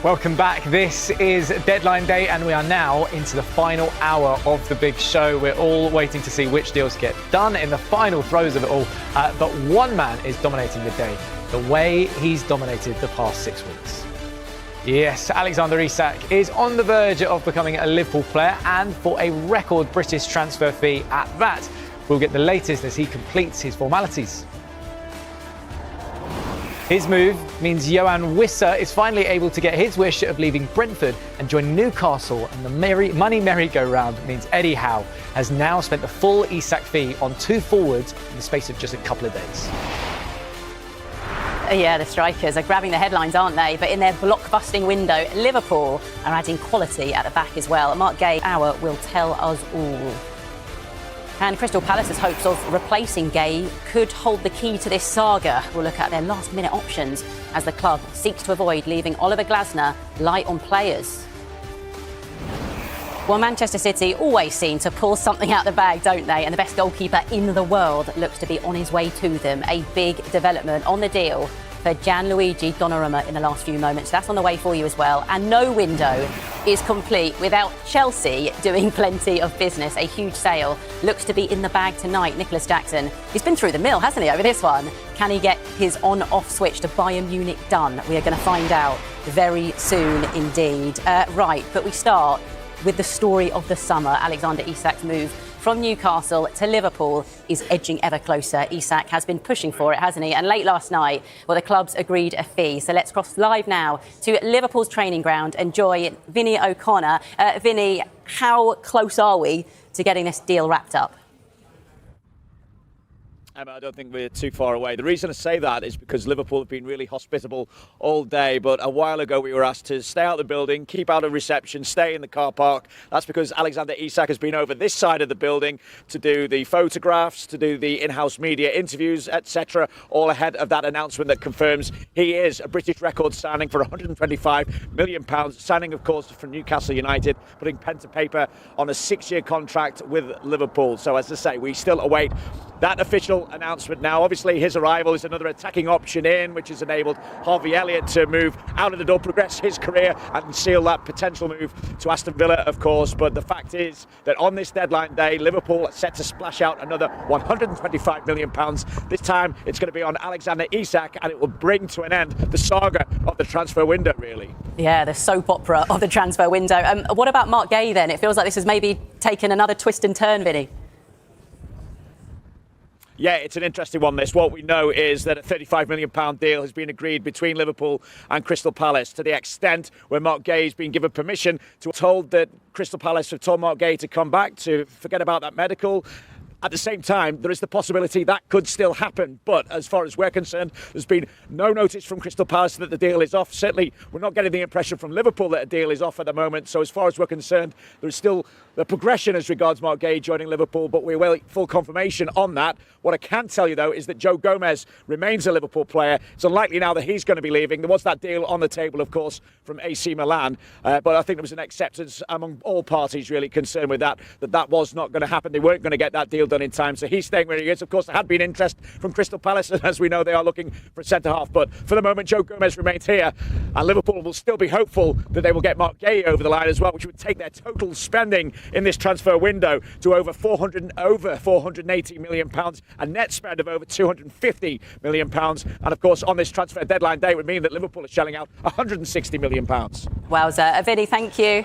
Welcome back. This is deadline day and we are now into the final hour of the big show. We're all waiting to see which deals get done in the final throes of it all. But one man is dominating the day, the way he's dominated the past 6 weeks. Yes, Alexander Isak is on the verge of becoming a Liverpool player, and for a record British transfer fee at that. We'll get the latest as he completes his formalities. His move means Yoane Wissa is finally able to get his wish of leaving Brentford and join Newcastle, and the money merry-go-round means Eddie Howe has now spent the full Isak fee on 2 forwards in the space of just a couple of days. Yeah, the strikers are grabbing the headlines, aren't they? But in their blockbusting window, Liverpool are adding quality at the back as well. Marc Guehi, hour will tell us all. And Crystal Palace's hopes of replacing Guehi could hold the key to this saga. We'll look at their last-minute options as the club seeks to avoid leaving Oliver Glasner light on players. Well, Manchester City always seem to pull something out the bag, don't they? And the best goalkeeper in the world looks to be on his way to them. A big development on the deal for Gianluigi Donnarumma in the last few moments. That's on the way for you as well. And no window is complete without Chelsea doing plenty of business. A huge sale looks to be in the bag tonight. Nicolas Jackson, he's been through the mill, hasn't he, over this one? Can he get his on-off switch to Bayern Munich done? We are going to find out very soon indeed. Right, but we start with the story of the summer. Alexander Isak's move from Newcastle to Liverpool is edging ever closer. Isak has been pushing for it, hasn't he? And late last night, well, the clubs agreed a fee. So let's cross live now to Liverpool's training ground and join Vinny O'Connor. Vinny, how close are we to getting this deal wrapped up? Emma, I don't think we're too far away. The reason I say that is because Liverpool have been really hospitable all day, but a while ago we were asked to stay out of the building, keep out of reception, stay in the car park. That's because Alexander Isak has been over this side of the building to do the photographs, to do the in-house media interviews, etc., all ahead of that announcement that confirms he is a British record signing for £125 million, signing, of course, from Newcastle United, putting pen to paper on a 6-year contract with Liverpool. So, as I say, we still await that official announcement now. Obviously, his arrival is another attacking option in, which has enabled Harvey Elliott to move out of the door, progress his career and seal that potential move to Aston Villa, of course. But the fact is that on this deadline day, Liverpool are set to splash out another £125 million. This time, it's going to be on Alexander Isak, and it will bring to an end the saga of the transfer window, really. Yeah, the soap opera of the transfer window. What about Marc Guehi then? It feels like this has maybe taken another twist and turn, Vinny. Yeah, it's an interesting one, this. What we know is that a £35 million deal has been agreed between Liverpool and Crystal Palace, to the extent where Marc Guehi has been given permission to told that Crystal Palace have told Marc Guehi to come back, to forget about that medical. At the same time, there is the possibility that could still happen. But as far as we're concerned, there's been no notice from Crystal Palace that the deal is off. Certainly, we're not getting the impression from Liverpool that a deal is off at the moment. So as far as we're concerned, there's still the progression as regards Marc Guehi joining Liverpool, but we wait full confirmation on that. What I can tell you, though, is that Joe Gomez remains a Liverpool player. It's unlikely now that he's going to be leaving. There was that deal on the table, of course, from AC Milan, but I think there was an acceptance among all parties really concerned with that was not going to happen. They weren't going to get that deal done in time, so he's staying where he is. Of course, there had been interest from Crystal Palace, and as we know, they are looking for a centre-half, but for the moment, Joe Gomez remains here, and Liverpool will still be hopeful that they will get Marc Guehi over the line as well, which would take their total spending in this transfer window to over £480 million, a net spend of over £250 million, and of course, on this transfer deadline day, it would mean that Liverpool are shelling out £160 million. Wowza. Vinny, thank you.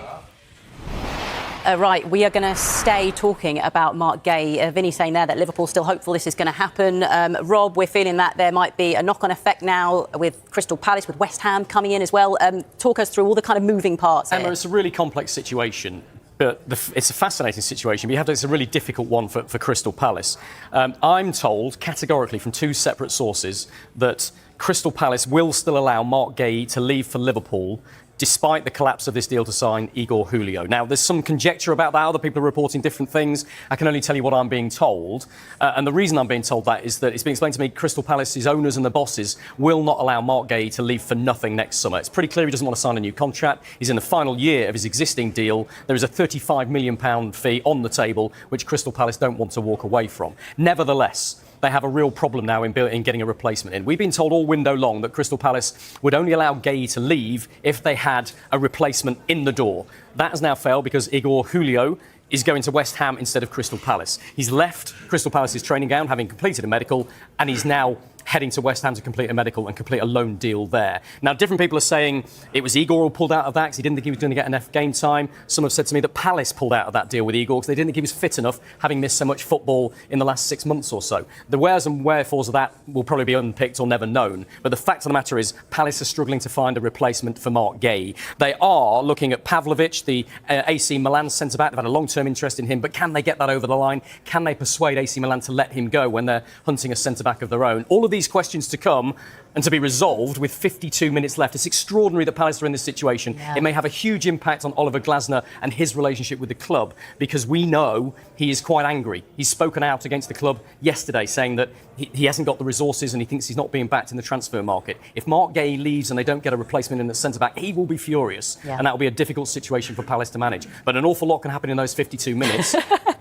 Right, we are going to stay talking about Marc Guehi. Vinny saying there that Liverpool's still hopeful this is going to happen. Rob, we're feeling that there might be a knock-on effect now with Crystal Palace, with West Ham coming in as well. Talk us through all the kind of moving parts Emma, here. it's a really complex situation. But it's a fascinating situation. It's a really difficult one for Crystal Palace. I'm told categorically from 2 separate sources that Crystal Palace will still allow Marc Guehi to leave for Liverpool despite the collapse of this deal to sign Igor Julio. Now, there's some conjecture about that. Other people are reporting different things. I can only tell you what I'm being told. And the reason I'm being told that is that it's been explained to me Crystal Palace's owners and the bosses will not allow Marc Guehi to leave for nothing next summer. It's pretty clear he doesn't want to sign a new contract. He's in the final year of his existing deal. There is a £35 million fee on the table, which Crystal Palace don't want to walk away from. Nevertheless, they have a real problem now in getting a replacement in. We've been told all window long that Crystal Palace would only allow Guehi to leave if they had a replacement in the door. That has now failed because Igor Julio is going to West Ham instead of Crystal Palace. He's left Crystal Palace's training ground having completed a medical, and he's now heading to West Ham to complete a medical and complete a loan deal there. Now, different people are saying it was Igor who pulled out of that because he didn't think he was going to get enough game time. Some have said to me that Palace pulled out of that deal with Igor because they didn't think he was fit enough, having missed so much football in the last 6 months or so. The wheres and wherefores of that will probably be unpicked or never known. But the fact of the matter is, Palace are struggling to find a replacement for Marc Guehi. They are looking at Pavlovic, the AC Milan centre-back. They've had a long-term interest in him, but can they get that over the line? Can they persuade AC Milan to let him go when they're hunting a centre-back of their own? All of these questions to come and to be resolved with 52 minutes left. It's extraordinary that Palace are in this situation. Yeah. It may have a huge impact on Oliver Glasner and his relationship with the club, because we know he is quite angry. He's spoken out against the club yesterday, saying that he hasn't got the resources and he thinks he's not being backed in the transfer market. If Marc Guehi leaves and they don't get a replacement in the centre-back, he will be furious. Yeah. And that will be a difficult situation for Palace to manage. But an awful lot can happen in those 52 minutes.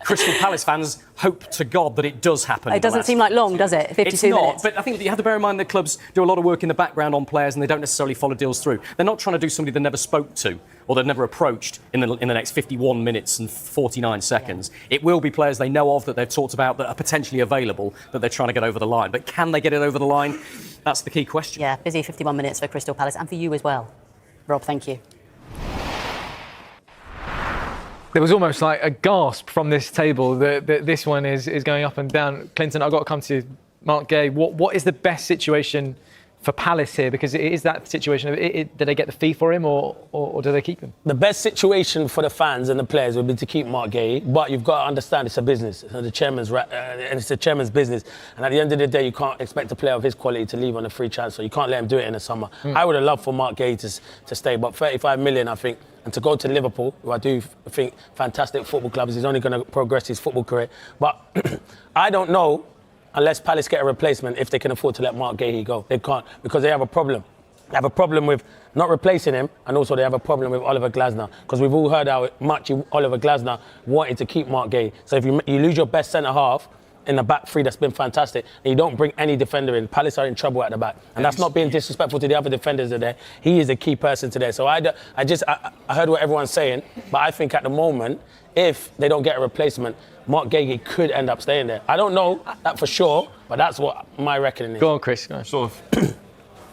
Crystal Palace fans hope to God that it does happen. It doesn't seem like long, does it? 52 it's not, minutes. But I think that you have to bear in mind that clubs do a lot of work in the background on players and they don't necessarily follow deals through. They're not trying to do somebody they never spoke to or they've never approached in the next 51 minutes and 49 seconds. Yeah. It will be players they know of that they've talked about that are potentially available that they're trying to get over the line. But can they get it over the line? That's the key question. Yeah, busy 51 minutes for Crystal Palace and for you as well. Rob, thank you. There was almost like a gasp from this table that this one is going up and down. Clinton, I've got to come to Marc Guehi. What is the best situation for Palace here? Because it is that situation of, do they get the fee for him or do they keep him? The best situation for the fans and the players would be to keep Marc Guehi, but you've got to understand it's a business. And it's the chairman's business. And at the end of the day, you can't expect a player of his quality to leave on a free transfer. You can't let him do it in the summer. I would have loved for Marc Guehi to stay, but 35 million, I think, and to go to Liverpool, who I do think fantastic football clubs, he's only going to progress his football career. But I don't know, unless Palace get a replacement, if they can afford to let Marc Guehi go. They can't, because they have a problem. They have a problem with not replacing him, and also they have a problem with Oliver Glasner, because we've all heard how much Oliver Glasner wanted to keep Marc Guehi. So if you lose your best centre-half in the back three, that's been fantastic, and you don't bring any defender in, Palace are in trouble at the back. And that's not being disrespectful to the other defenders there. He is a key person today. So I heard what everyone's saying, but I think at the moment, if they don't get a replacement, Marc Guehi could end up staying there. I don't know that for sure, but that's what my reckoning is. Go on, Chris. Go on. So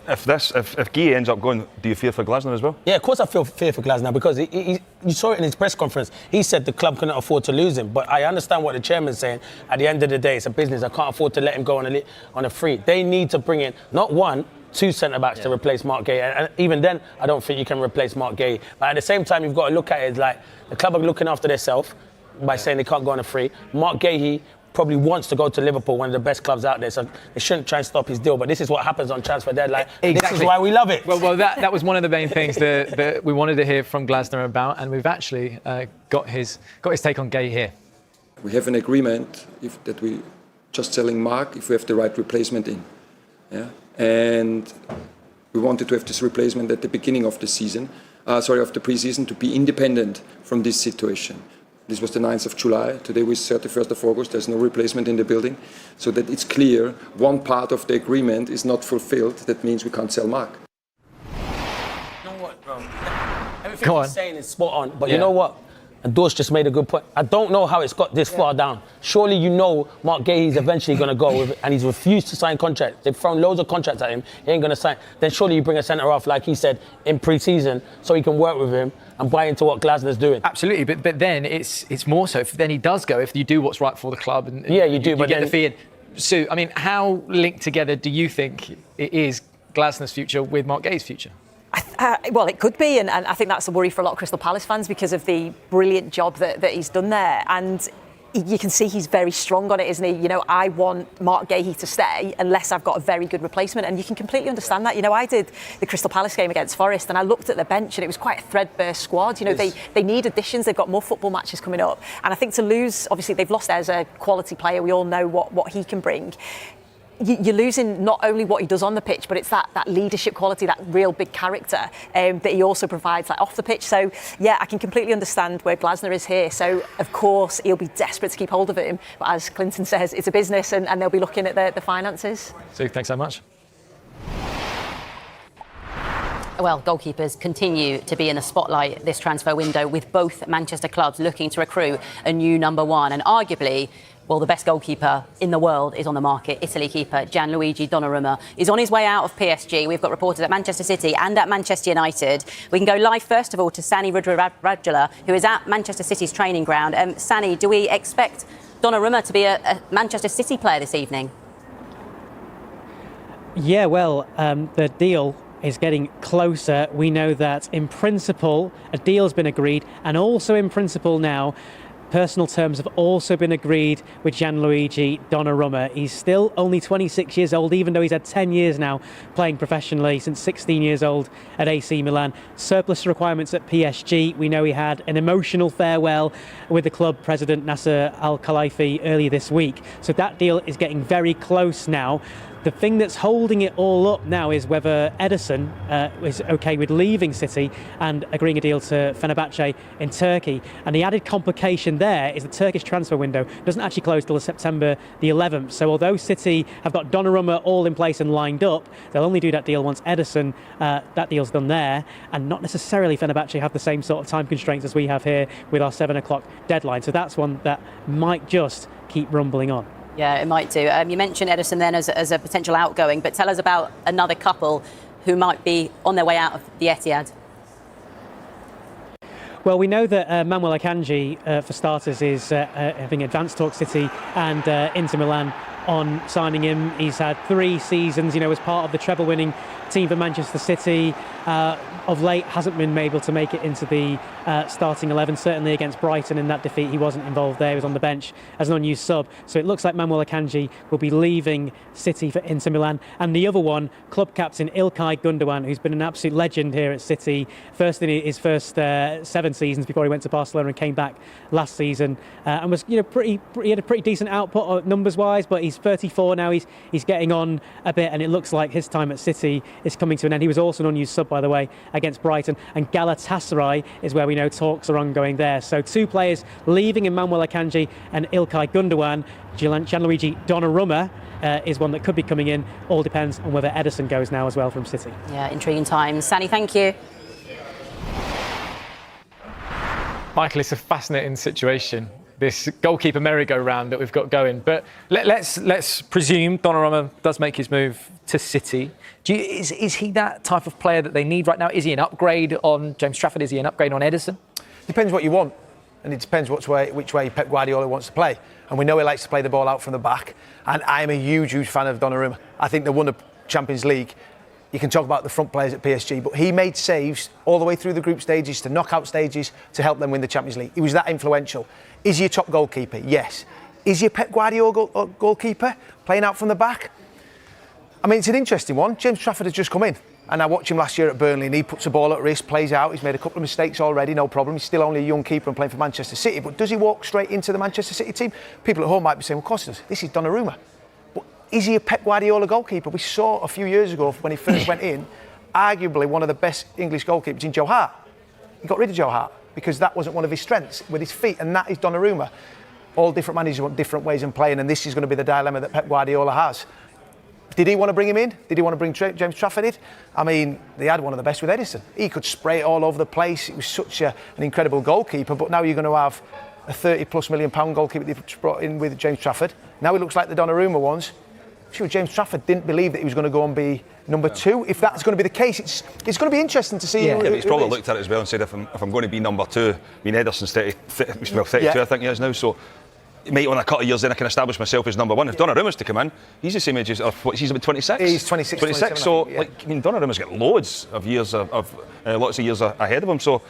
if Guehi ends up going, do you fear for Glasner as well? Yeah, of course I feel fear for Glasner, because you saw it in his press conference. He said the club couldn't afford to lose him, but I understand what the chairman's saying. At the end of the day, it's a business. I can't afford to let him go on a free. They need to bring in not one, two centre-backs to replace Marc Guehi. And even then, I don't think you can replace Marc Guehi. But at the same time, you've got to look at it like the club are looking after themselves by saying they can't go on a free. Marc Guehi probably wants to go to Liverpool, one of the best clubs out there, so they shouldn't try and stop his deal. But this is what happens on transfer deadline. Exactly. This is why we love it. Well, that was one of the main things that we wanted to hear from Glasner about, and we've actually got his take on Guehi here. We have an agreement that we just selling Marc if we have the right replacement in. Yeah, and we wanted to have this replacement at the beginning of the season, of the pre-season, to be independent from this situation. This was the 9th of July. Today was 31st of August. There's no replacement in the building. So that it's clear one part of the agreement is not fulfilled. That means we can't sell Marc. You know what, bro? Everything he's saying is spot on. But you know what? And Dorsch just made a good point. I don't know how it's got this far down. Surely you know Marc Guehi is eventually going to go with it, and he's refused to sign contracts. They've thrown loads of contracts at him. He ain't going to sign. Then surely you bring a centre-half, like he said, in pre-season so he can work with him and buy into what Glasner's doing. Absolutely, but then it's more so if then he does go, if you do what's right for the club. And you do, but get the fee in. So, I mean, how linked together do you think it is Glasner's future with Marc Guehi's future? Well, it could be, and I think that's a worry for a lot of Crystal Palace fans because of the brilliant job that he's done there. And you can see he's very strong on it, isn't he? You know, I want Marc Guehi to stay unless I've got a very good replacement, and you can completely understand that. You know, I did the Crystal Palace game against Forest, and I looked at the bench, and it was quite a threadbare squad. You know, they need additions. They've got more football matches coming up, and I think to lose, obviously they've lost as a quality player. We all know what he can bring. you're losing not only what he does on the pitch, but it's that leadership quality, that real big character that he also provides off the pitch. So, yeah, I can completely understand where Glasner is here. So, of course, he'll be desperate to keep hold of him. But as Clinton says, it's a business and they'll be looking at the finances. Sue, thanks so much. Well, goalkeepers continue to be in the spotlight this transfer window, with both Manchester clubs looking to recruit a new number one. And arguably, well, the best goalkeeper in the world is on the market. Italy keeper Gianluigi Donnarumma is on his way out of PSG. We've got reporters at Manchester City and at Manchester United. We can go live, first of all, to Sani Radradula, who is at Manchester City's training ground. Sani, do we expect Donnarumma to be a Manchester City player this evening? Yeah, well, the deal is getting closer. We know that in principle a deal's been agreed, and also in principle now personal terms have also been agreed with Gianluigi Donnarumma. He's still only 26 years old, even though he's had 10 years now playing professionally, since 16 years old at AC Milan. Surplus requirements at PSG. We know he had an emotional farewell with the club president Nasser Al-Khelaifi earlier this week. So that deal is getting very close now. The thing that's holding it all up now is whether Ederson is okay with leaving City and agreeing a deal to Fenerbahce in Turkey. And the added complication there is the Turkish transfer window doesn't actually close till September the 11th. So although City have got Donnarumma all in place and lined up, they'll only do that deal once Ederson, that deal's done there, and not necessarily Fenerbahce have the same sort of time constraints as we have here with our 7 o'clock deadline. So that's one that might just keep rumbling on. Yeah, it might do. You mentioned Ederson then as a potential outgoing, but tell us about another couple who might be on their way out of the Etihad. Well, we know that Manuel Akanji, for starters, is having advanced talk City and Inter Milan on signing him. He's had 3 seasons, as part of the treble-winning team for Manchester City. Of late, hasn't been able to make it into the starting 11. Certainly against Brighton in that defeat, he wasn't involved there. He was on the bench as an unused sub. So it looks like Manuel Akanji will be leaving City for Inter Milan. And the other one, club captain İlkay Gündoğan, who's been an absolute legend here at City. First in his first 7 seasons before he went to Barcelona and came back last season, and was he had a pretty decent output numbers-wise. But he's 34 now. He's getting on a bit, and it looks like his time at City is coming to an end. He was also an unused sub, by the way, against Brighton, and Galatasaray is where we know talks are ongoing there. So 2 players leaving in Manuel Akanji and İlkay Gündoğan. Gianluigi Donnarumma is one that could be coming in. All depends on whether Ederson goes now as well from City. Yeah, intriguing times. Sani, thank you. Michael, it's a fascinating situation, this goalkeeper merry-go-round that we've got going. But let's presume Donnarumma does make his move to City. Is he that type of player that they need right now? Is he an upgrade on James Trafford? Is he an upgrade on Ederson? Depends what you want, and it depends which way Pep Guardiola wants to play. And we know he likes to play the ball out from the back. And I'm a huge fan of Donnarumma. I think they won the Champions League. You can talk about the front players at PSG, but he made saves all the way through the group stages to knockout stages to help them win the Champions League. He was that influential. Is he a top goalkeeper? Yes. Is he a Pep Guardiola goalkeeper playing out from the back? I mean, it's an interesting one. James Trafford has just come in, and I watched him last year at Burnley, and he puts a ball at risk, plays out. He's made a couple of mistakes already, no problem. He's still only a young keeper and playing for Manchester City. But does he walk straight into the Manchester City team? People at home might be saying, well, of course he does. This is Donnarumma. But is he a Pep Guardiola goalkeeper? We saw a few years ago when he first went in, arguably one of the best English goalkeepers in Joe Hart. He got rid of Joe Hart because that wasn't one of his strengths with his feet, and that is Donnarumma. All different managers want different ways of playing, and this is going to be the dilemma that Pep Guardiola has. Did he want to bring him in? Did he want to bring James Trafford in? I mean, they had one of the best with Ederson. He could spray it all over the place. He was such an incredible goalkeeper, but now you're going to have a £30+ million goalkeeper that they've brought in with James Trafford. Now it looks like the Donnarumma ones. Sure, James Trafford didn't believe that he was going to go and be number 2. If that's going to be the case, it's going to be interesting to see. Yeah, but he's probably looked at it as well and said, if I'm going to be number 2, I mean, Ederson's 32, I think he is now, so maybe on a couple of years then I can establish myself as number 1. If Donnarumma's to come in, he's the same age as, he's about 26. He's 26. So, Donnarumma's got loads of years lots of years ahead of him. So,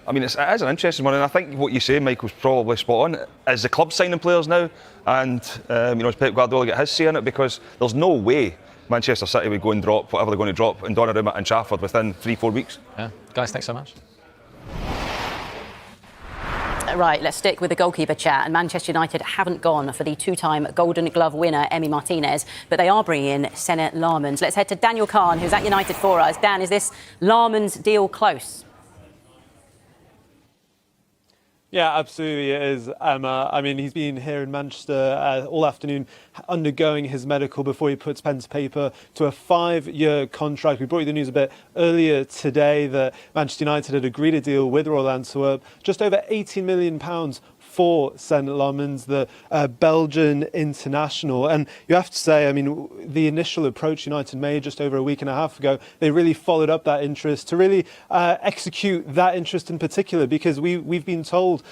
I mean, it is an interesting one, and I think what you say, Michael's probably spot on. Is the club signing players now, and is Pep Guardiola get his say in it? Because there's no way Manchester City would go and drop whatever they're going to drop in Donnarumma and Trafford within 3-4 weeks. Yeah, guys, thanks so much. Right, let's stick with the goalkeeper chat. And Manchester United haven't gone for the two-time Golden Glove winner, Emi Martinez, but they are bringing in Senna Lammens. Let's head to Daniel Kahn, who's at United for us. Dan, is this Lammens deal close? Yeah, absolutely it is, Emma. I mean, he's been here in Manchester all afternoon undergoing his medical before he puts pen to paper to a 5-year contract. We brought you the news a bit earlier today that Manchester United had agreed a deal with Royal Antwerp, just over £18 million for Senna Lammens, the Belgian international. And you have to say, I mean, the initial approach United made just over a week and a half ago, they really followed up that interest to really execute that interest in particular, because we've been told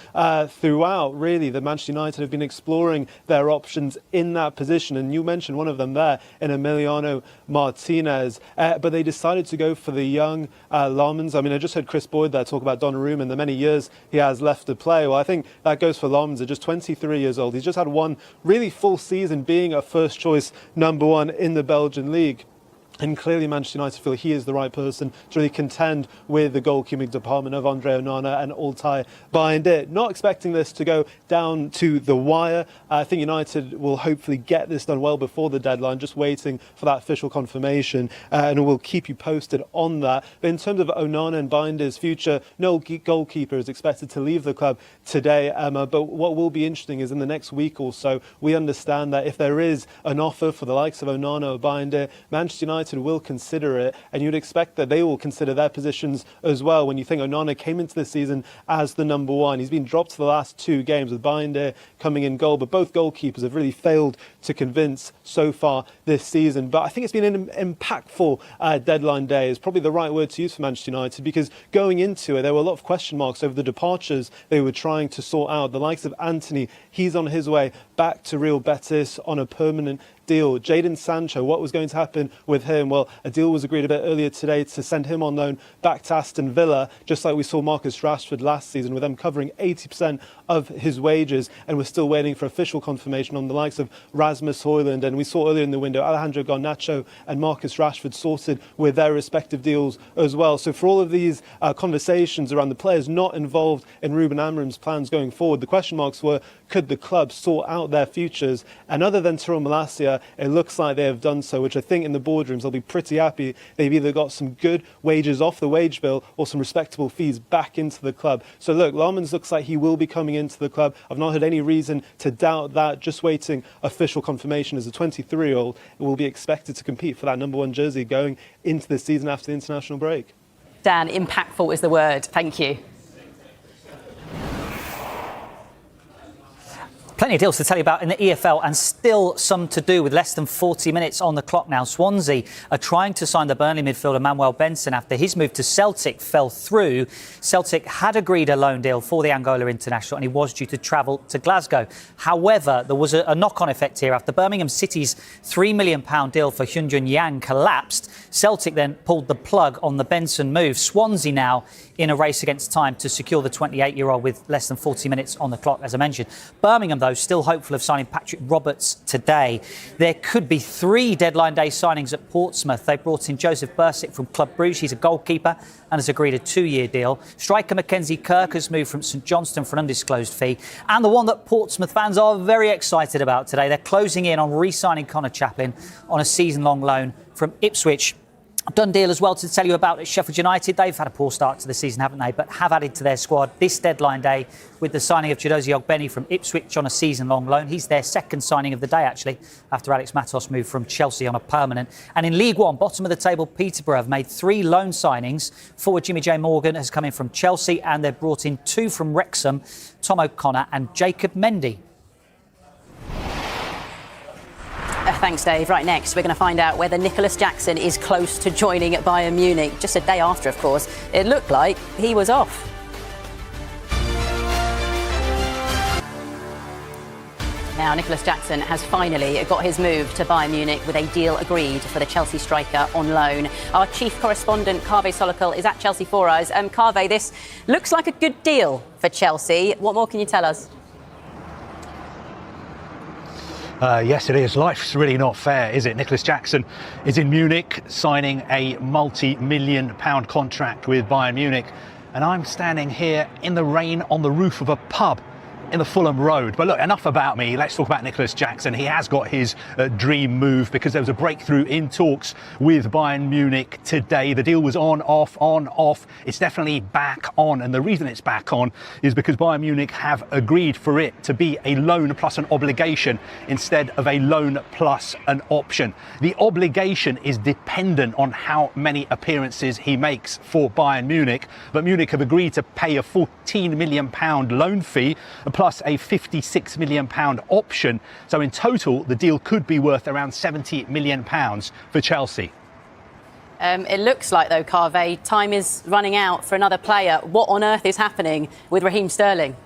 throughout, really, that Manchester United have been exploring their options in that position. And you mentioned one of them there in Emiliano Martinez, but they decided to go for the young Lammens. I mean, I just heard Chris Boyd there talk about Donnarumma and the many years he has left to play. Well, I think that goes for Lammens at just 23 years old. He's just had one really full season being a first choice number one in the Belgian league. And clearly Manchester United feel he is the right person to really contend with the goalkeeping department of Andre Onana and Altay Bayindir. Not expecting this to go down to the wire. I think United will hopefully get this done well before the deadline, just waiting for that official confirmation, and we'll keep you posted on that. But in terms of Onana and Bayindir's future, no goalkeeper is expected to leave the club today, Emma. But what will be interesting is in the next week or so, we understand that if there is an offer for the likes of Onana or Bayindir, Manchester United will consider it, and you'd expect that they will consider their positions as well. When you think Onana came into this season as the number one, he's been dropped to the last 2 games with Bayindir coming in goal, but both goalkeepers have really failed to convince so far this season. But I think it's been an impactful deadline day, is probably the right word to use for Manchester United, because going into it there were a lot of question marks over the departures they were trying to sort out. The likes of Anthony, he's on his way back to Real Betis on a permanent deal. Jadon Sancho, what was going to happen with him? Well, a deal was agreed a bit earlier today to send him on loan back to Aston Villa, just like we saw Marcus Rashford last season, with them covering 80% of his wages. And we're still waiting for official confirmation on the likes of Rasmus Højlund. And we saw earlier in the window Alejandro Garnacho and Marcus Rashford sorted with their respective deals as well. So for all of these conversations around the players not involved in Ruben Amorim's plans going forward, the question marks were, could the club sort out their futures? And other than Tyrell Malacia, it looks like they have done so, which I think in the boardrooms they'll be pretty happy. They've either got some good wages off the wage bill or some respectable fees back into the club. So look, Lammens looks like he will be coming into the club. I've not heard any reason to doubt that. Just waiting official confirmation. As a 23-year-old, it will be expected to compete for that number one jersey going into the season after the international break. Dan, impactful is the word. Thank you. Plenty of deals to tell you about in the EFL, and still some to do with less than 40 minutes on the clock now. Swansea are trying to sign the Burnley midfielder Manuel Benson after his move to Celtic fell through. Celtic had agreed a loan deal for the Angola international and he was due to travel to Glasgow. However, there was a knock-on effect here. After Birmingham City's £3 million deal for Hyunjin Yang collapsed, Celtic then pulled the plug on the Benson move. Swansea now in a race against time to secure the 28-year-old with less than 40 minutes on the clock, as I mentioned. Birmingham, though, still hopeful of signing Patrick Roberts today. There could be 3 deadline day signings at Portsmouth. They brought in Joseph Bursic from Club Brugge. He's a goalkeeper and has agreed a 2-year deal. Striker Mackenzie Kirk has moved from St Johnstone for an undisclosed fee. And the one that Portsmouth fans are very excited about today, they're closing in on re-signing Connor Chaplin on a season-long loan from Ipswich. Done deal as well to tell you about at Sheffield United. They've had a poor start to the season, haven't they? But have added to their squad this deadline day with the signing of Chidozie Ogbeni from Ipswich on a season-long loan. He's their second signing of the day, actually, after Alex Matos moved from Chelsea on a permanent. And in League One, bottom of the table, Peterborough have made 3 loan signings. Forward Jimmy J Morgan has come in from Chelsea, and they've brought in 2 from Wrexham, Tom O'Connor and Jacob Mendy. Thanks, Dave. Right, next, we're going to find out whether Nicolas Jackson is close to joining at Bayern Munich. Just a day after, of course, it looked like he was off. Now, Nicolas Jackson has finally got his move to Bayern Munich with a deal agreed for the Chelsea striker on loan. Our chief correspondent, Kaveh Solokul, is at Chelsea for us. Kaveh, this looks like a good deal for Chelsea. What more can you tell us? Yes, it is. Life's really not fair, is it? Nicolas Jackson is in Munich signing a multi-million-pound contract with Bayern Munich. and I'm standing here in the rain on the roof of a pub in the Fulham Road. But look, enough about me. Let's talk about Nicolas Jackson. He has got his dream move, because there was a breakthrough in talks with Bayern Munich today. The deal was on, off. It's definitely back on. And the reason it's back on is because Bayern Munich have agreed for it to be a loan plus an obligation instead of a loan plus an option. The obligation is dependent on how many appearances he makes for Bayern Munich. But Munich have agreed to pay a £14 million loan fee plus a £56 million option. So in total, the deal could be worth around £70 million for Chelsea. It looks like, though, Carve, time is running out for another player. What on earth is happening with Raheem Sterling?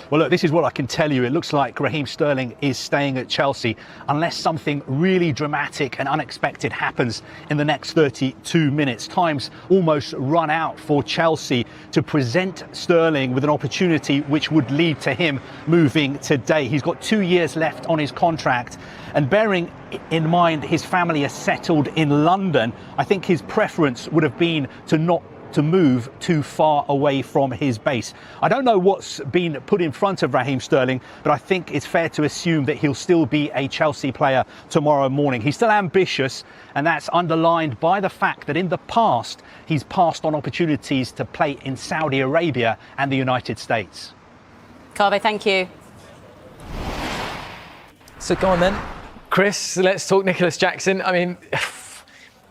Well, look, this is what I can tell you. It looks like Raheem Sterling is staying at Chelsea unless something really dramatic and unexpected happens in the next 32 minutes. Time's almost run out for Chelsea to present Sterling with an opportunity which would lead to him moving today. He's got 2 years left on his contract, and bearing in mind his family is settled in London, I think his preference would have been to not to move too far away from his base. I don't know what's been put in front of Raheem Sterling, but I think it's fair to assume that he'll still be a Chelsea player tomorrow morning. He's still ambitious, and that's underlined by the fact that in the past he's passed on opportunities to play in Saudi Arabia and the United States. Carve, thank you. So go on then. Chris, let's talk Nicolas Jackson. I mean,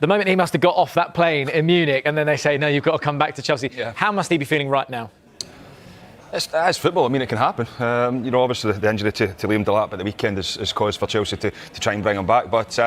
the moment he must have got off that plane in Munich and then they say, no, you've got to come back to Chelsea. Yeah. How must he be feeling right now? It's football. I mean, it can happen. Obviously the injury to Liam Delap at the weekend is cause for Chelsea to try and bring him back. But,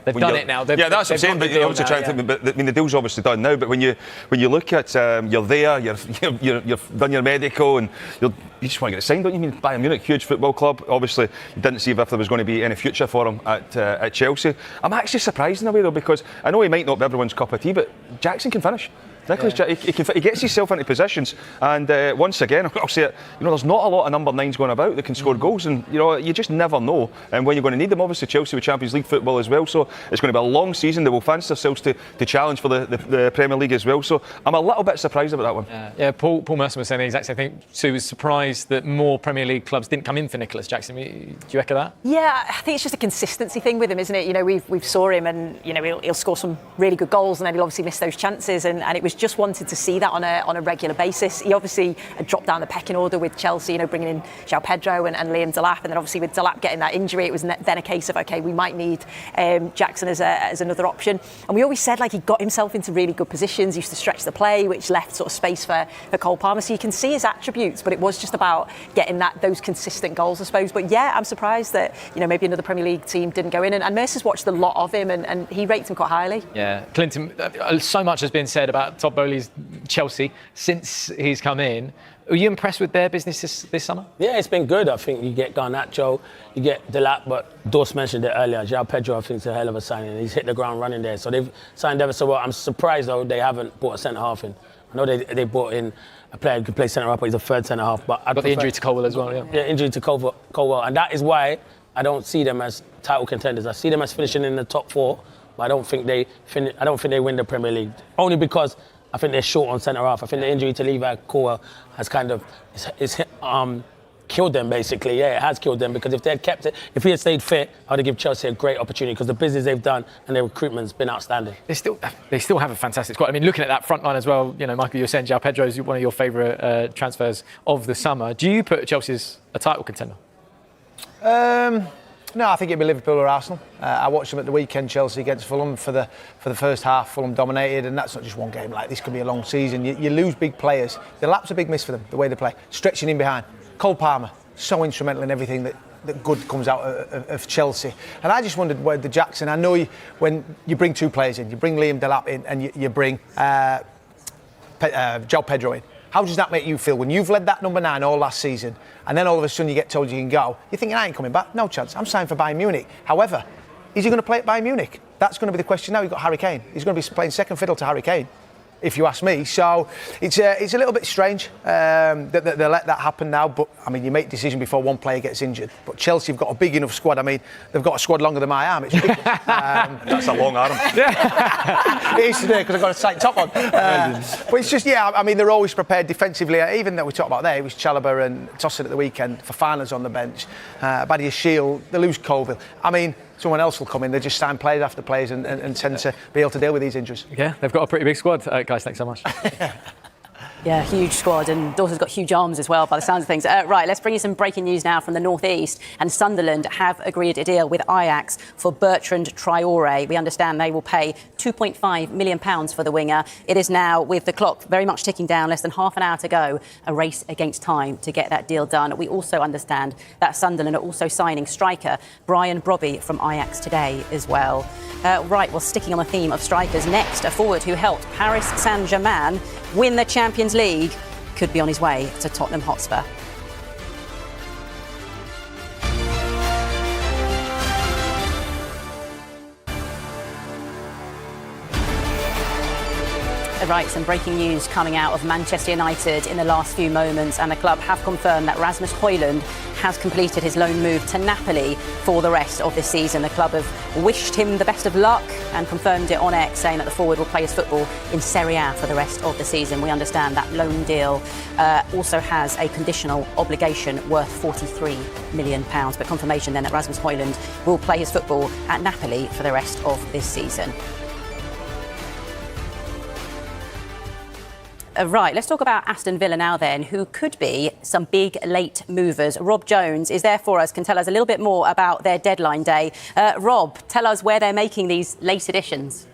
they've done it now. Yeah, that's what I'm saying. But you're obviously trying to think. But the deal's obviously done now. But when you look at you're there, you've done your medical, and you just want to get it signed, don't you? I mean, Bayern Munich, huge football club. Obviously, you didn't see if there was going to be any future for him at Chelsea. I'm actually surprised in a way though, because I know he might not be everyone's cup of tea, but Jackson can finish. Nicolas, he gets himself into positions, and once again, I'll say it. There's not a lot of number 9s going about that can score goals, and you just never know. And when you're going to need them, obviously Chelsea with Champions League football as well, so it's going to be a long season. They will fancy themselves to challenge for the Premier League as well. So I'm a little bit surprised about that one. Yeah. Paul Merson was saying the exact same thing. Sue was surprised that more Premier League clubs didn't come in for Nicolas Jackson. Do you echo that? Yeah, I think it's just a consistency thing with him, isn't it? We've saw him, and he'll score some really good goals, and then he'll obviously miss those chances, and it was just wanted to see that on a regular basis. He obviously had dropped down the pecking order with Chelsea, bringing in João Pedro and Liam Delap, and then obviously with Delap getting that injury, it was then a case of, okay, we might need Jackson as another option. And we always said, he got himself into really good positions, used to stretch the play, which left sort of space for Cole Palmer. So you can see his attributes, but it was just about getting those consistent goals, I suppose. But yeah, I'm surprised that maybe another Premier League team didn't go in, and Mercer's watched a lot of him, and he rates him quite highly. Yeah, Clinton, so much has been said about Todd Bowley's Chelsea since he's come in. Are you impressed with their business this summer? Yeah, it's been good. I think you get Garnacho, you get Delap, but Dorse mentioned it earlier. João Pedro, I think, is a hell of a signing. He's hit the ground running there. So they've signed ever so well. I'm surprised, though, they haven't brought a centre-half in. I know they brought in a player who could play centre-half, but he's a third centre-half. But got the injury to Colwell as well, yeah. Yeah, injury to Colwell. And that is why I don't see them as title contenders. I see them as finishing in the top 4, but I don't think they win the Premier League. Only because I think they're short on centre-half. I think the injury to Levi Colwell has kind of killed them, basically. Yeah, it has killed them, because if they had kept it, if he had stayed fit, I would have given Chelsea a great opportunity, because the business they've done and their recruitment's been outstanding. They still have a fantastic squad. I mean, looking at that front line as well, Michael, you're saying João Pedro is one of your favourite transfers of the summer. Do you put Chelsea as a title contender? No, I think it'd be Liverpool or Arsenal. I watched them at the weekend, Chelsea against Fulham. For the first half, Fulham dominated, and that's not just one game. This could be a long season. You lose big players. The lap's a big miss for them, the way they play. Stretching in behind. Cole Palmer, so instrumental in everything that good comes out of Chelsea. And I just wondered where the Jackson. I know when you bring 2 players in, you bring Liam Delap in, and you bring João Pedro in. How does that make you feel when you've led that number 9 all last season, and then all of a sudden you get told you can go? You're thinking, I ain't coming back. No chance. I'm signing for Bayern Munich. However, is he going to play at Bayern Munich? That's going to be the question now. You've got Harry Kane. He's going to be playing second fiddle to Harry Kane. if you ask me. So it's a little bit strange that they let that happen now. But I mean, you make a decision before one player gets injured. But Chelsea have got a big enough squad. I mean, they've got a squad longer than my arm. It's big. That's a long arm. It is today because I've got a tight top on. But it's just, I mean, they're always prepared defensively. Even though we talked about there, it was Chalobah and Tosin at the weekend. Fofana's on the bench. Badia Shield, they lose Colville. I mean, someone else will come in. They just sign players after players and tend to be able to deal with these injuries. Yeah, they've got a pretty big squad. Guys, thanks so much. Yeah, huge squad, and Dawson's got huge arms as well, by the sounds of things. Right, let's bring you some breaking news now from the northeast. And Sunderland have agreed a deal with Ajax for Bertrand Traoré. We understand they will pay £2.5 million for the winger. It is now, with the clock very much ticking down, less than half an hour to go, a race against time to get that deal done. We also understand that Sunderland are also signing striker Brian Brobby from Ajax today as well. Right, well, sticking on the theme of strikers, next, a forward who helped Paris Saint-Germain win the Champions League could be on his way to Tottenham Hotspur. Right, some breaking news coming out of Manchester United in the last few moments, and the club have confirmed that Rasmus Højlund has completed his loan move to Napoli for the rest of this season. The club have wished him the best of luck and confirmed it on X, saying that the forward will play his football in Serie A for the rest of the season. We understand that loan deal also has a conditional obligation worth £43 million, but confirmation then that Rasmus Højlund will play his football at Napoli for the rest of this season. Right, let's talk about Aston Villa now then, who could be some big late movers. Rob Jones is there for us, can tell us a little bit more about their deadline day. Rob, tell us where they're making these late additions.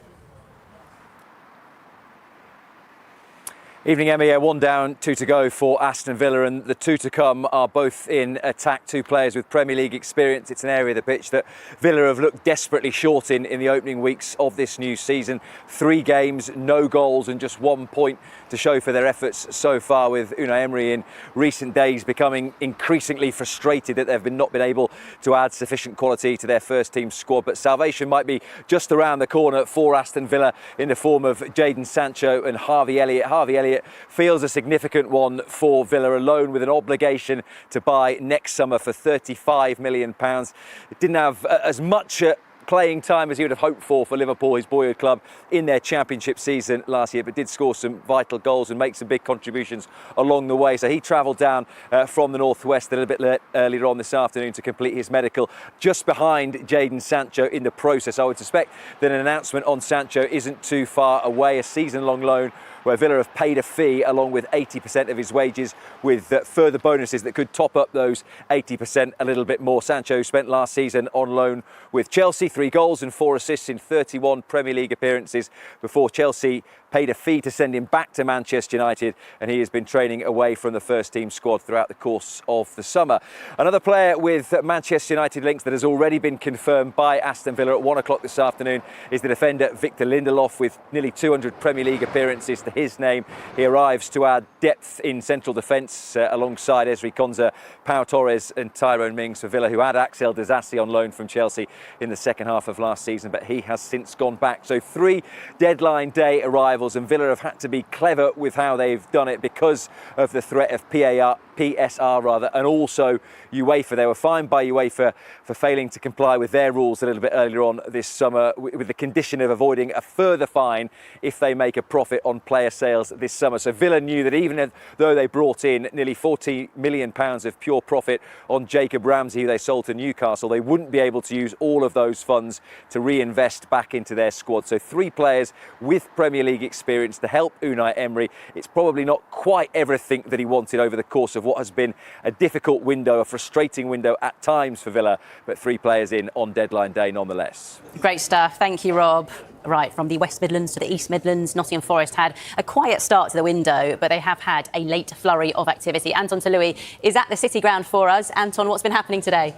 Evening, Emmy. 1 down, 2 to go for Aston Villa, and the 2 to come are both in attack. 2 players with Premier League experience. It's an area of the pitch that Villa have looked desperately short in the opening weeks of this new season. 3 games, no goals, and just 1 point to show for their efforts so far, with Unai Emery in recent days becoming increasingly frustrated that they've not been able to add sufficient quality to their first team squad. But salvation might be just around the corner for Aston Villa in the form of Jadon Sancho and Harvey Elliott. Harvey Elliott feels a significant one for Villa, alone with an obligation to buy next summer for £35 million. It didn't have as much playing time as he would have hoped for Liverpool, his boyhood club, in their championship season last year, but did score some vital goals and make some big contributions along the way. So he travelled down from the northwest a little bit earlier on this afternoon to complete his medical, just behind Jadon Sancho in the process. I would suspect that an announcement on Sancho isn't too far away. A season-long loan where Villa have paid a fee along with 80% of his wages, with further bonuses that could top up those 80% a little bit more. Sancho spent last season on loan with Chelsea, 3 goals and 4 assists in 31 Premier League appearances before Chelsea paid a fee to send him back to Manchester United, and he has been training away from the first team squad throughout the course of the summer. Another player with Manchester United links that has already been confirmed by Aston Villa at 1 o'clock this afternoon is the defender Victor Lindelof, with nearly 200 Premier League appearances to his name. He arrives to add depth in central defence alongside Ezri Konsa, Pau Torres and Tyrone Mings for Villa, who had Axel Disasi on loan from Chelsea in the second half of last season, but he has since gone back. So 3 deadline day arrivals, and Villa have had to be clever with how they've done it because of the threat of PSR, and also UEFA. They were fined by UEFA for failing to comply with their rules a little bit earlier on this summer, with the condition of avoiding a further fine if they make a profit on player sales this summer. So Villa knew that even though they brought in nearly £40 million of pure profit on Jacob Ramsey, who they sold to Newcastle, they wouldn't be able to use all of those funds to reinvest back into their squad. So 3 players with Premier League experience to help Unai Emery. It's probably not quite everything that he wanted over the course of what has been a difficult window, a frustrating window at times for Villa, but 3 players in on deadline day nonetheless. Great stuff. Thank you, Rob. Right, from the West Midlands to the East Midlands, Nottingham Forest had a quiet start to the window, but they have had a late flurry of activity. Anton Tolui is at the City Ground for us. Anton, what's been happening today?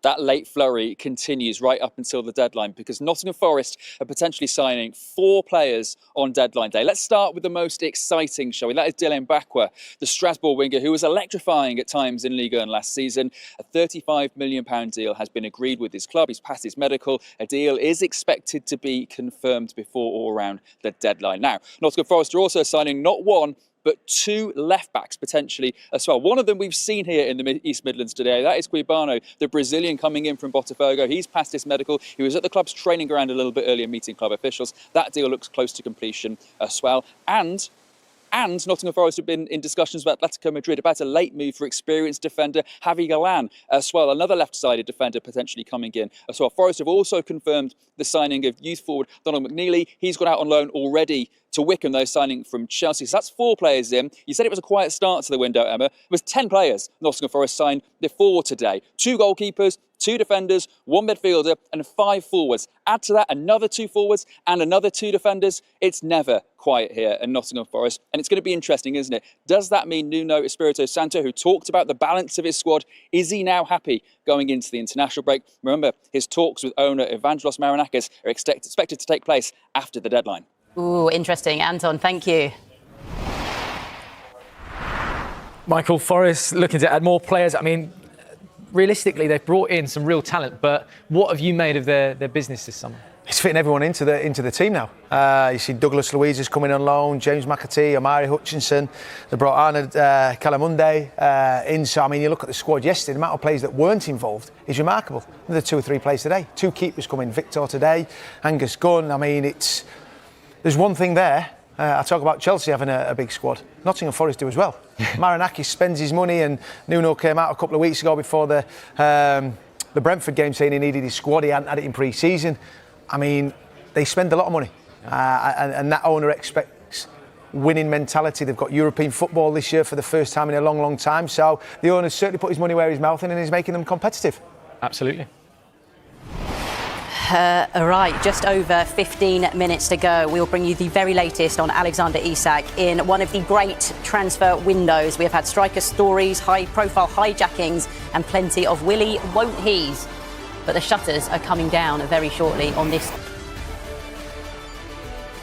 that late flurry continues right up until the deadline, because Nottingham Forest are potentially signing 4 players on deadline day. Let's start with the most exciting, shall we? That is Dylan Bakwa, the Strasbourg winger who was electrifying at times in Ligue 1 last season. A £35 million deal has been agreed with his club. He's passed his medical. A deal is expected to be confirmed before or around the deadline. Now, Nottingham Forest are also signing not one, but 2 left-backs potentially as well. One of them we've seen here in the East Midlands today. That is Cuibano, the Brazilian coming in from Botafogo. He's passed his medical. He was at the club's training ground a little bit earlier meeting club officials. That deal looks close to completion as well. And Nottingham Forest have been in discussions with Atletico Madrid about a late move for experienced defender Javi Galán as well, another left-sided defender potentially coming in as well. Forest have also confirmed the signing of youth forward Donald McNeely. He's gone out on loan already to Wickham, though, signing from Chelsea. So that's 4 players in. You said it was a quiet start to the window, Emma. It was 10 players Nottingham Forest signed before today. 2 goalkeepers, 2 defenders, 1 midfielder and 5 forwards. Add to that another 2 forwards and another 2 defenders. It's never quiet here at Nottingham Forest. And it's going to be interesting, isn't it? Does that mean Nuno Espirito Santo, who talked about the balance of his squad, is he now happy going into the international break? Remember, his talks with owner Evangelos Marinakis are expected to take place after the deadline. Ooh, interesting. Anton, thank you. Michael, Forest looking to add more players. I mean, realistically, they've brought in some real talent, but what have you made of their business this summer? It's fitting everyone into the team now. You see Douglas Luiz is coming on loan, James McAtee, Amari Hutchinson. They brought Arnold Calamunde in. So, I mean, you look at the squad yesterday, the amount of players that weren't involved is remarkable. Another 2 or 3 players today. 2 keepers coming, Victor today, Angus Gunn. I mean, there's one thing there. I talk about Chelsea having a big squad. Nottingham Forest do as well. Marinakis spends his money, and Nuno came out a couple of weeks ago before the Brentford game saying he needed his squad. He hadn't had it in pre-season. I mean, they spend a lot of money, and that owner expects winning mentality. They've got European football this year for the first time in a long, long time. So the owner's certainly put his money where his mouth is and is making them competitive. Absolutely. Right, just over 15 minutes to go. We'll bring you the very latest on Alexander Isak in one of the great transfer windows. We have had striker stories, high-profile hijackings and plenty of Willie won't he's. But the shutters are coming down very shortly on this.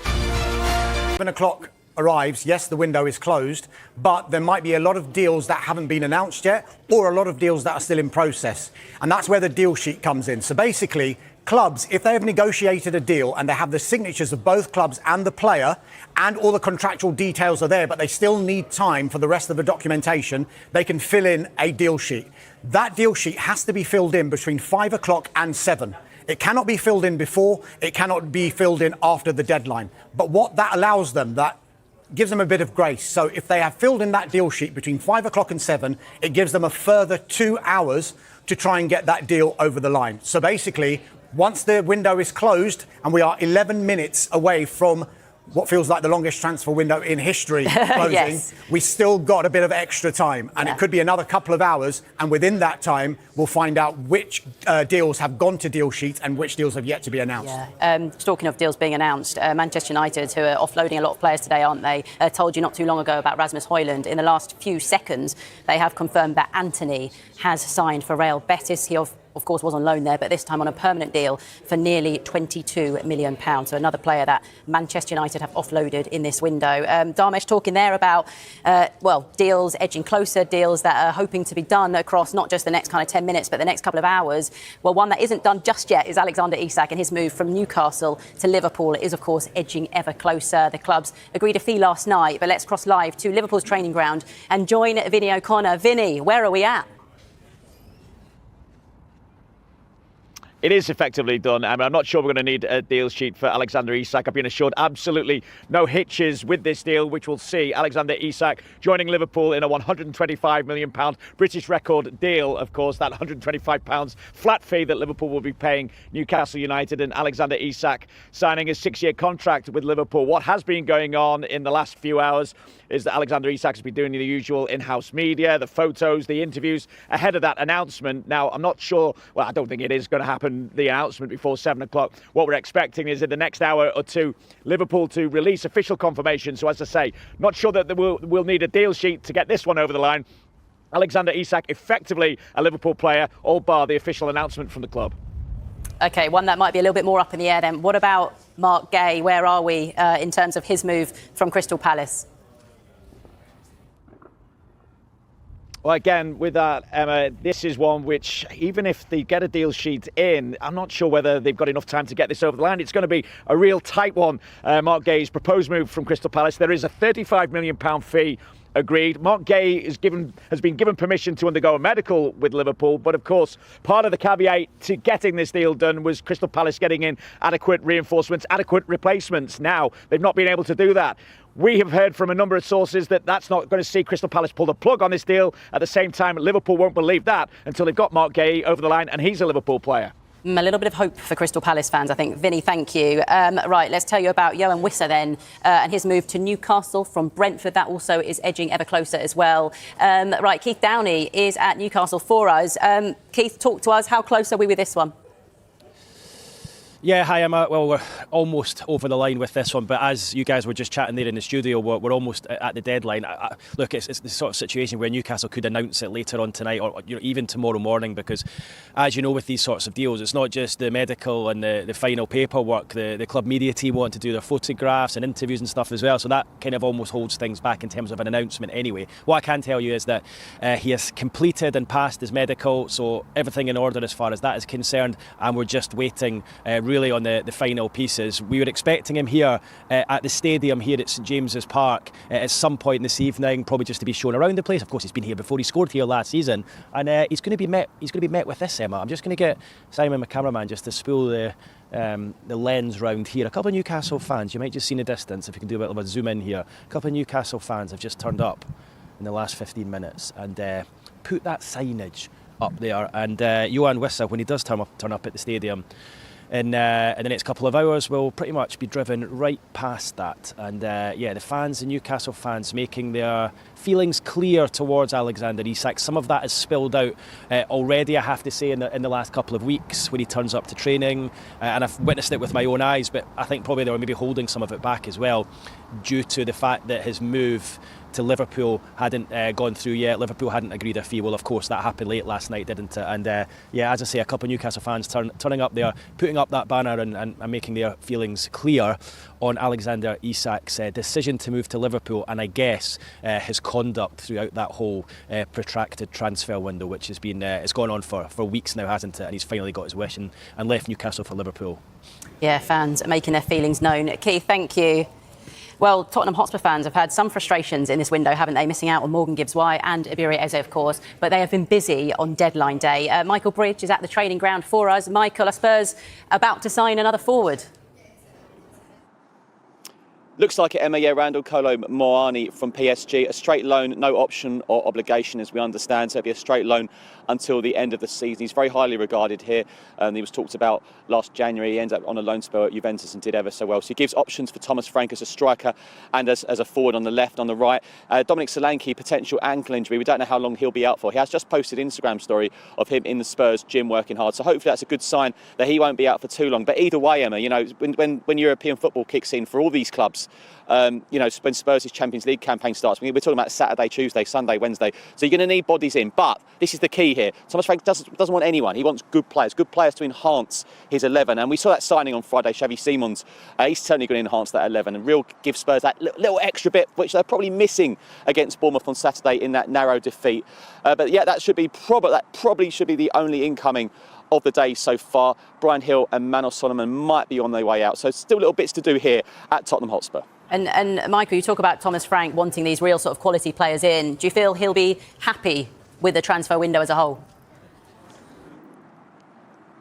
7 o'clock arrives, yes, the window is closed, but there might be a lot of deals that haven't been announced yet or a lot of deals that are still in process. And that's where the deal sheet comes in. So basically, clubs, if they have negotiated a deal and they have the signatures of both clubs and the player and all the contractual details are there, but they still need time for the rest of the documentation, they can fill in a deal sheet. That deal sheet has to be filled in between 5 o'clock and 7. It cannot be filled in before, it cannot be filled in after the deadline. But what that allows them, that gives them a bit of grace. So if they have filled in that deal sheet between 5 o'clock and 7, it gives them a further 2 hours to try and get that deal over the line. So basically, once the window is closed and we are 11 minutes away from what feels like the longest transfer window in history closing, yes, we still got a bit of extra time. And it could be another couple of hours. And within that time, we'll find out which deals have gone to deal sheets and which deals have yet to be announced. Yeah. Talking of deals being announced, Manchester United, who are offloading a lot of players today, aren't they? Told you not too long ago about Rasmus Højlund. In the last few seconds, they have confirmed that Antony has signed for Real Betis. He of course, was on loan there, but this time on a permanent deal for nearly £22 million. So another player that Manchester United have offloaded in this window. Dharmesh talking there about, deals edging closer, deals that are hoping to be done across not just the next kind of 10 minutes, but the next couple of hours. Well, one that isn't done just yet is Alexander Isak, and his move from Newcastle to Liverpool is, of course, edging ever closer. The clubs agreed a fee last night, but let's cross live to Liverpool's training ground and join Vinny O'Connor. Vinny, where are we at? It is effectively done. I'm not sure we're going to need a deal sheet for Alexander Isak. I've been assured absolutely no hitches with this deal, which will see Alexander Isak joining Liverpool in a £125 million British record deal. Of course, that £125 flat fee that Liverpool will be paying Newcastle United, and Alexander Isak signing a 6-year contract with Liverpool. What has been going on in the last few hours is that Alexander Isak has been doing the usual in-house media, the photos, the interviews ahead of that announcement. Now, I'm not sure, I don't think it is going to happen, the announcement before 7 o'clock. What we're expecting is in the next hour or two, Liverpool to release official confirmation. So as I say, not sure that we'll need a deal sheet to get this one over the line. Alexander Isak effectively a Liverpool player, all bar the official announcement from the club. OK, one that might be a little bit more up in the air then. What about Marc Guehi? Where are we in terms of his move from Crystal Palace? Well, again, with that, Emma, this is one which, even if they get a deal sheet in, I'm not sure whether they've got enough time to get this over the line. It's going to be a real tight one. Marc Guehi's proposed move from Crystal Palace. There is a £35 million fee agreed. Marc Guehi has been given permission to undergo a medical with Liverpool, but of course, part of the caveat to getting this deal done was Crystal Palace getting in adequate reinforcements, adequate replacements. Now, they've not been able to do that. We have heard from a number of sources that that's not going to see Crystal Palace pull the plug on this deal. At the same time, Liverpool won't believe that until they've got Marc Guehi over the line, and he's a Liverpool player. A little bit of hope for Crystal Palace fans, I think. Vinny, thank you. Right, let's tell you about Yoane Wissa then and his move to Newcastle from Brentford. That also is edging ever closer as well. Right, Keith Downey is at Newcastle for us. Keith, talk to us. How close are we with this one? Yeah, hi Emma. Well, we're almost over the line with this one, but as you guys were just chatting there in the studio, we're almost at the deadline. Look, it's the sort of situation where Newcastle could announce it later on tonight or even tomorrow morning, because as you know, with these sorts of deals, it's not just the medical and the final paperwork. The club media team want to do their photographs and interviews and stuff as well, so that kind of almost holds things back in terms of an announcement anyway. What I can tell you is that he has completed and passed his medical, so everything in order as far as that is concerned, and we're just waiting really on the final pieces. We were expecting him here at the stadium here at St James's Park at some point this evening, probably just to be shown around the place. Of course, he's been here before. He scored here last season, and he's going to be met with this, Emma. I'm just going to get Simon, my cameraman, just to spool the lens round here. A couple of Newcastle fans, you might just see in the distance, if you can do a bit of a zoom in here. A couple of Newcastle fans have just turned up in the last 15 minutes and put that signage up there. And Yoane Wissa, when he does turn up at the stadium in the next couple of hours, will pretty much be driven right past that. And the fans, the Newcastle fans, making their feelings clear towards Alexander Isak. Some of that has spilled out already, I have to say, in the last couple of weeks when he turns up to training. And I've witnessed it with my own eyes, but I think probably they were maybe holding some of it back as well, due to the fact that his move to Liverpool hadn't gone through yet. Liverpool hadn't agreed a fee. Well, of course, that happened late last night, didn't it? And as I say, a couple of Newcastle fans turning up there, putting up that banner and making their feelings clear on Alexander Isak's decision to move to Liverpool, and I guess his conduct throughout that whole protracted transfer window, which has been it's gone on for weeks now, hasn't it? And he's finally got his wish and left Newcastle for Liverpool. Yeah, fans are making their feelings known. Keith, thank you. Well, Tottenham Hotspur fans have had some frustrations in this window, haven't they? Missing out on Morgan Gibbs-White and Iberia Eze, of course. But they have been busy on deadline day. Michael Bridge is at the training ground for us. Michael, are Spurs about to sign another forward? Looks like it, Emma. Yeah, Randall Kolo Moani from PSG. A straight loan, no option or obligation, as we understand. So it'll be a straight loan until the end of the season. He's very highly regarded here. He was talked about last January. He ended up on a loan spell at Juventus and did ever so well. So he gives options for Thomas Frank as a striker and as a forward on the left, on the right. Dominic Solanke, potential ankle injury. We don't know how long he'll be out for. He has just posted an Instagram story of him in the Spurs gym working hard. So hopefully that's a good sign that he won't be out for too long. But either way, Emma, you know, when European football kicks in for all these clubs, you know, when Spurs' Champions League campaign starts, we're talking about Saturday, Tuesday, Sunday, Wednesday. So you're going to need bodies in. But this is the key here. Thomas Frank doesn't want anyone. He wants good players to enhance his 11. And we saw that signing on Friday, Xavi Simons. He's certainly going to enhance that 11 and real give Spurs that little extra bit, which they're probably missing against Bournemouth on Saturday in that narrow defeat. But yeah, that probably should be the only incoming of the day so far. Brian Hill and Manos Solomon might be on their way out. So still little bits to do here at Tottenham Hotspur. And Michael, you talk about Thomas Frank wanting these real sort of quality players in. Do you feel he'll be happy with the transfer window as a whole?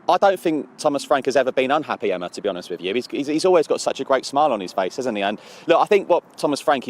I don't think Thomas Frank has ever been unhappy, Emma, to be honest with you. He's always got such a great smile on his face, hasn't he? And look, I think what Thomas Frank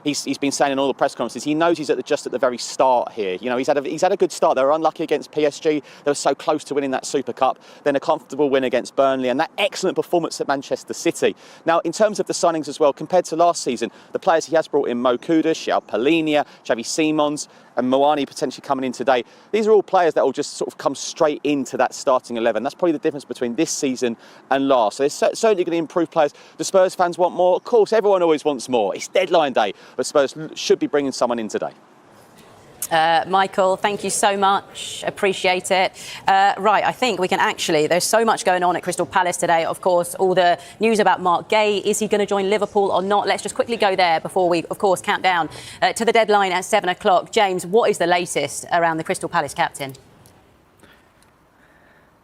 he's been saying in all the press conferences, he knows he's just at the very start here. You know, he's had a good start. They were unlucky against PSG. They were so close to winning that Super Cup. Then a comfortable win against Burnley and that excellent performance at Manchester City. Now, in terms of the signings as well, compared to last season, the players he has brought in, Mo Kudus, Xiao Polinia, Xavi Simons and Moani potentially coming in today. These are all players that will just sort of come straight into that starting 11. That's probably the difference between this season and last. So it's certainly going to improve players. The Spurs fans want more. Of course, everyone always wants more. It's deadline day, but Spurs should be bringing someone in today. Michael, thank you so much. Appreciate it. Right, I think we can actually, there's so much going on at Crystal Palace today. Of course, all the news about Marc Guehi. Is he going to join Liverpool or not? Let's just quickly go there before we, of course, count down to the deadline at 7 o'clock. James, what is the latest around the Crystal Palace captain?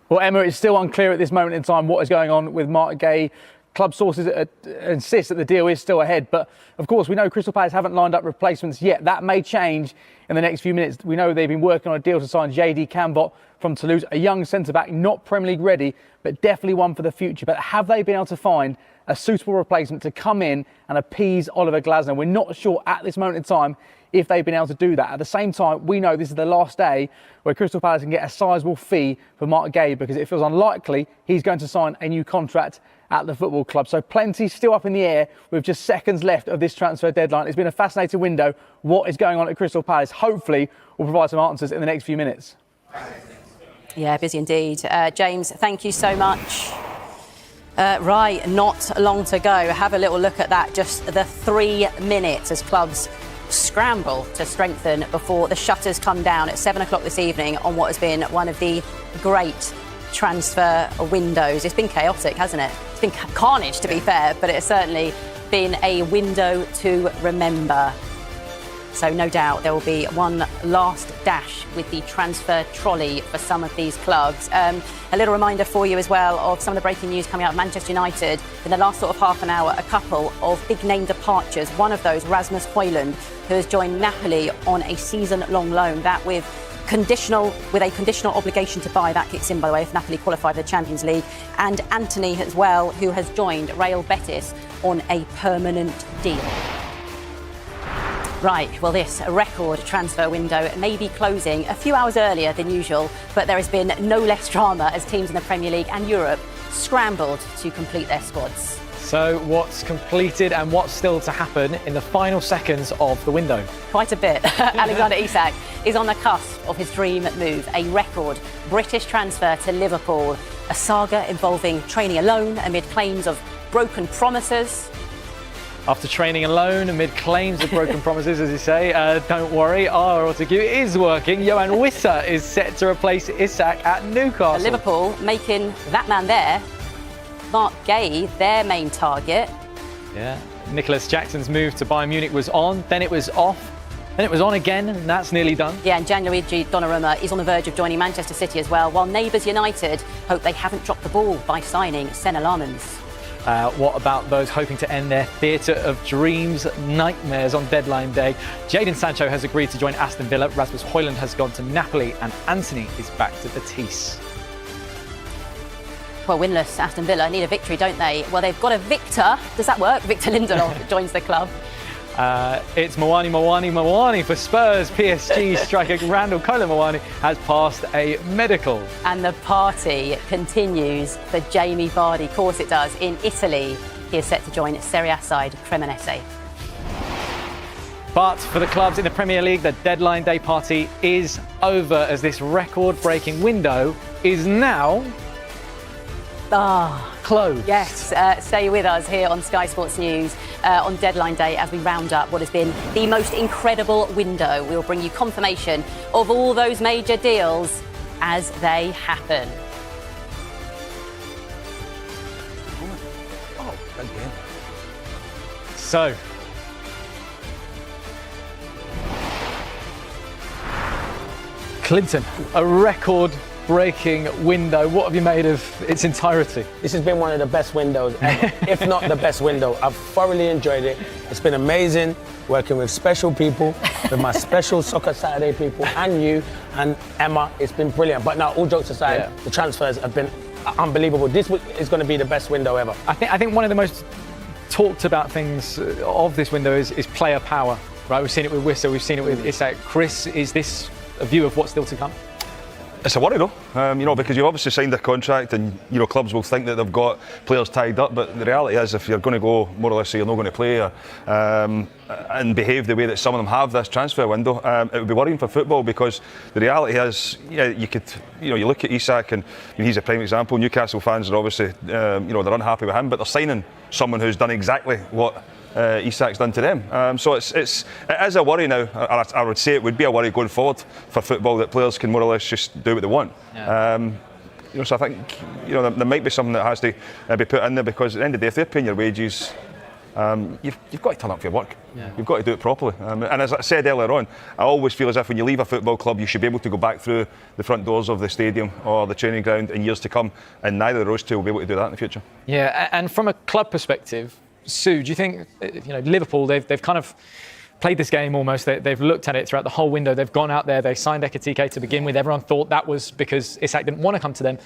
Well, Emma, it's still unclear at this moment in time what is going on with Marc Guehi. Club sources insist that the deal is still ahead. But, of course, we know Crystal Palace haven't lined up replacements yet. That may change in the next few minutes. We know they've been working on a deal to sign JD Cambot from Toulouse, a young centre-back, not Premier League ready, but definitely one for the future. But have they been able to find a suitable replacement to come in and appease Oliver Glasner? We're not sure at this moment in time if they've been able to do that. At the same time, we know this is the last day where Crystal Palace can get a sizable fee for Marc Guehi, because it feels unlikely he's going to sign a new contract at the football club. So plenty still up in the air with just seconds left of this transfer deadline. It's been a fascinating window. What is going on at Crystal Palace? Hopefully we'll provide some answers in the next few minutes. Yeah, busy indeed. James, thank you so much. Right, not long to go. Have a little look at that. Just the 3 minutes as clubs scramble to strengthen before the shutters come down at 7 o'clock this evening on what has been one of the great transfer windows. It's been chaotic, hasn't it? It's been carnage, to be fair, but it's certainly been a window to remember. So no doubt there will be one last dash with the transfer trolley for some of these clubs. A little reminder for you as well of some of the breaking news coming out of Manchester United. In the last sort of half an hour, a couple of big name departures. One of those, Rasmus Højlund, who has joined Napoli on a season-long loan. That with a conditional obligation to buy. That kicks in, by the way, if Napoli qualify for the Champions League. And Anthony as well, who has joined Real Betis on a permanent deal. Right, well, this record transfer window may be closing a few hours earlier than usual, but there has been no less drama as teams in the Premier League and Europe scrambled to complete their squads. So what's completed and what's still to happen in the final seconds of the window? Quite a bit. Alexander Isak is on the cusp of his dream move, a record British transfer to Liverpool, a saga involving training alone amid claims of broken promises. After training alone amid claims of broken promises, as you say, don't worry, our autocue is working. Yoane Wissa is set to replace Isak at Newcastle. Liverpool making that man there, Marc Guehi, their main target. Yeah, Nicolas Jackson's move to Bayern Munich was on, then it was off, then it was on again, and that's nearly done. Yeah, and Gianluigi Donnarumma is on the verge of joining Manchester City as well, while neighbours United hope they haven't dropped the ball by signing Senna Lammens. What about those hoping to end their theatre of dreams nightmares on deadline day? Jadon Sancho has agreed to join Aston Villa, Rasmus Højlund has gone to Napoli, and Antony is back to Betis. Well, winless Aston Villa need a victory, don't they? Well, they've got a victor. Does that work? Victor Lindelof joins the club. It's Moani for Spurs. PSG striker Randall Kolo Moani has passed a medical. And the party continues for Jamie Vardy. Of course it does. In Italy, he is set to join Serie A side Cremonese. But for the clubs in the Premier League, the deadline day party is over as this record-breaking window is now closed. Yes, stay with us here on Sky Sports News on deadline day as we round up what has been the most incredible window. We'll bring you confirmation of all those major deals as they happen. So, Clinton, a record-breaking window. What have you made of its entirety? This has been one of the best windows ever, if not the best window. I've thoroughly enjoyed it. It's been amazing working with special people, with my special Soccer Saturday people, and you, and Emma. It's been brilliant. But now, all jokes aside, the transfers have been unbelievable. This is going to be the best window ever. I think one of the most talked about things of this window is player power. Right, we've seen it with Wissa, we've seen it with Isak. Chris, is this a view of what's still to come? It's a worry though, because you've obviously signed a contract and, clubs will think that they've got players tied up, but the reality is if you're going to go more or less say you're not going to play and behave the way that some of them have this transfer window, it would be worrying for football, because the reality is, you look at Isak and he's a prime example. Newcastle fans are obviously, they're unhappy with him, but they're signing someone who's done exactly what Isak's done to them. So it is a worry now. I would say it would be a worry going forward for football that players can more or less just do what they want. Yeah. So I think there might be something that has to be put in there, because at the end of the day, if they're paying your wages, you've got to turn up for your work. Yeah. You've got to do it properly. And as I said earlier on, I always feel as if when you leave a football club, you should be able to go back through the front doors of the stadium or the training ground in years to come, and neither of those two will be able to do that in the future. Yeah, and from a club perspective, Sue, do you think, Liverpool, they've kind of played this game almost, they've looked at it throughout the whole window, they've gone out there, they signed Ekitike to begin with, everyone thought that was because Isak didn't want to come to them.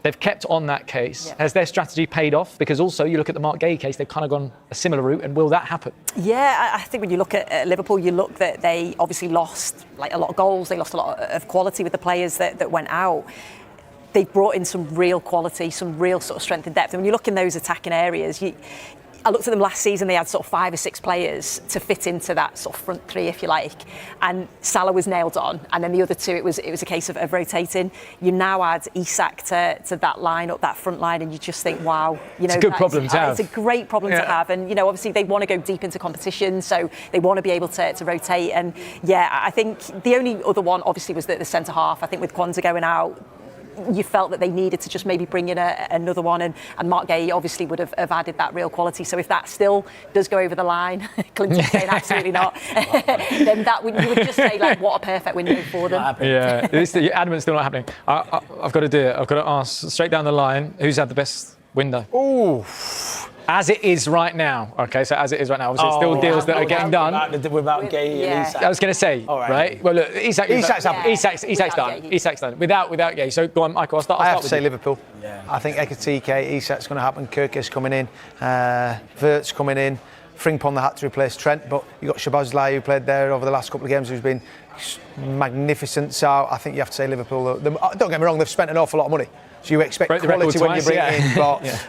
They've kept on that case. Yeah. Has their strategy paid off? Because also you look at the Marc Guehi case, they've kind of gone a similar route, and will that happen? Yeah, I think when you look at Liverpool, you look that they obviously lost a lot of goals, they lost a lot of quality with the players that went out. They've brought in some real quality, some real sort of strength and depth. And when you look in those attacking areas, I looked at them last season, they had sort of 5 or 6 players to fit into that sort of front three, if you like. And Salah was nailed on. And then the other two, it was a case of rotating. You now add Isak to that line, up that front line, and you just think, wow. It's a good problem to have. It's a great problem to have. And, obviously they want to go deep into competition, so they want to be able to rotate. And, yeah, I think the only other one, obviously, was the centre-half. I think with Kwanzaa going out, you felt that they needed to just maybe bring in another one, and Marc Guehi obviously would have added that real quality. So if that still does go over the line, Clinton's saying absolutely not, then you would just say, what a perfect window for them. Yeah, adamant's still not happening. I've got to do it. I've got to ask straight down the line, who's had the best window? Ooh. As it is right now. Okay, so as it is right now. Obviously, it's still deals that are getting done. Without Guehi and Isak. I was going to say, right? Well, look, Isak's done. Isak's done. Without Guehi. So go on, Michael. I have to say you. Liverpool. Yeah. I think Ekitike, Isak's going to happen. Kirk's coming in. Vert's coming in. Frimpong had to replace Trent, but you got Szoboszlai, who played there over the last couple of games, who's been magnificent. So I think you have to say Liverpool. Don't get me wrong, they've spent an awful lot of money. So you expect quality when you bring it in,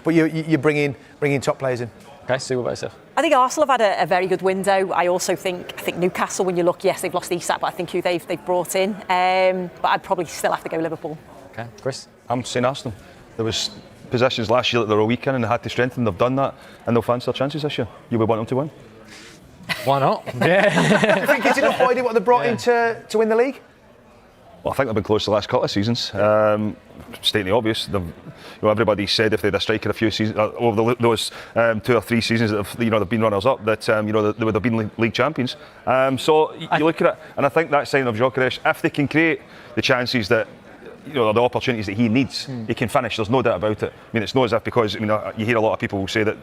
but you bring in top players in. Okay, see what about yourself? I think Arsenal have had a very good window. I also think Newcastle, when you look, yes, they've lost Isak, but I think who they've brought in. But I'd probably still have to go Liverpool. Okay, Chris? I'm saying Arsenal. There was positions last year that they were weak in and they had to strengthen. They've done that, and they'll fancy their chances this year. You would want them to win. Why not? Yeah. Do you think it's enough what they brought in to win the league? Well, I think they've been close the last couple of seasons. Stating the obvious, everybody said if they had a striker a few seasons over those 2 or 3 seasons that they've been runners up, that they would have been league champions. So you look at it, and I think that sign of Gyökeres, if they can create the chances that the opportunities that he needs, he can finish. There's no doubt about it. I mean, it's not as if because you hear a lot of people who say that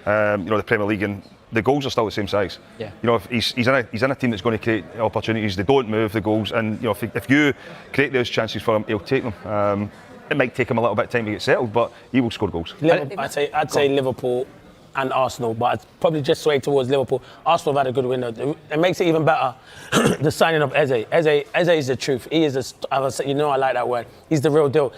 the Premier League and the goals are still the same size. Yeah. If he's in a team that's going to create opportunities, they don't move the goals, and if you create those chances for him, he'll take them. It might take him a little bit of time to get settled, but he will score goals. I'd say Liverpool and Arsenal, but I'd probably just sway towards Liverpool. Arsenal have had a good window. It makes it even better, the signing of Eze. Eze is the truth. He is I like that word. He's the real deal.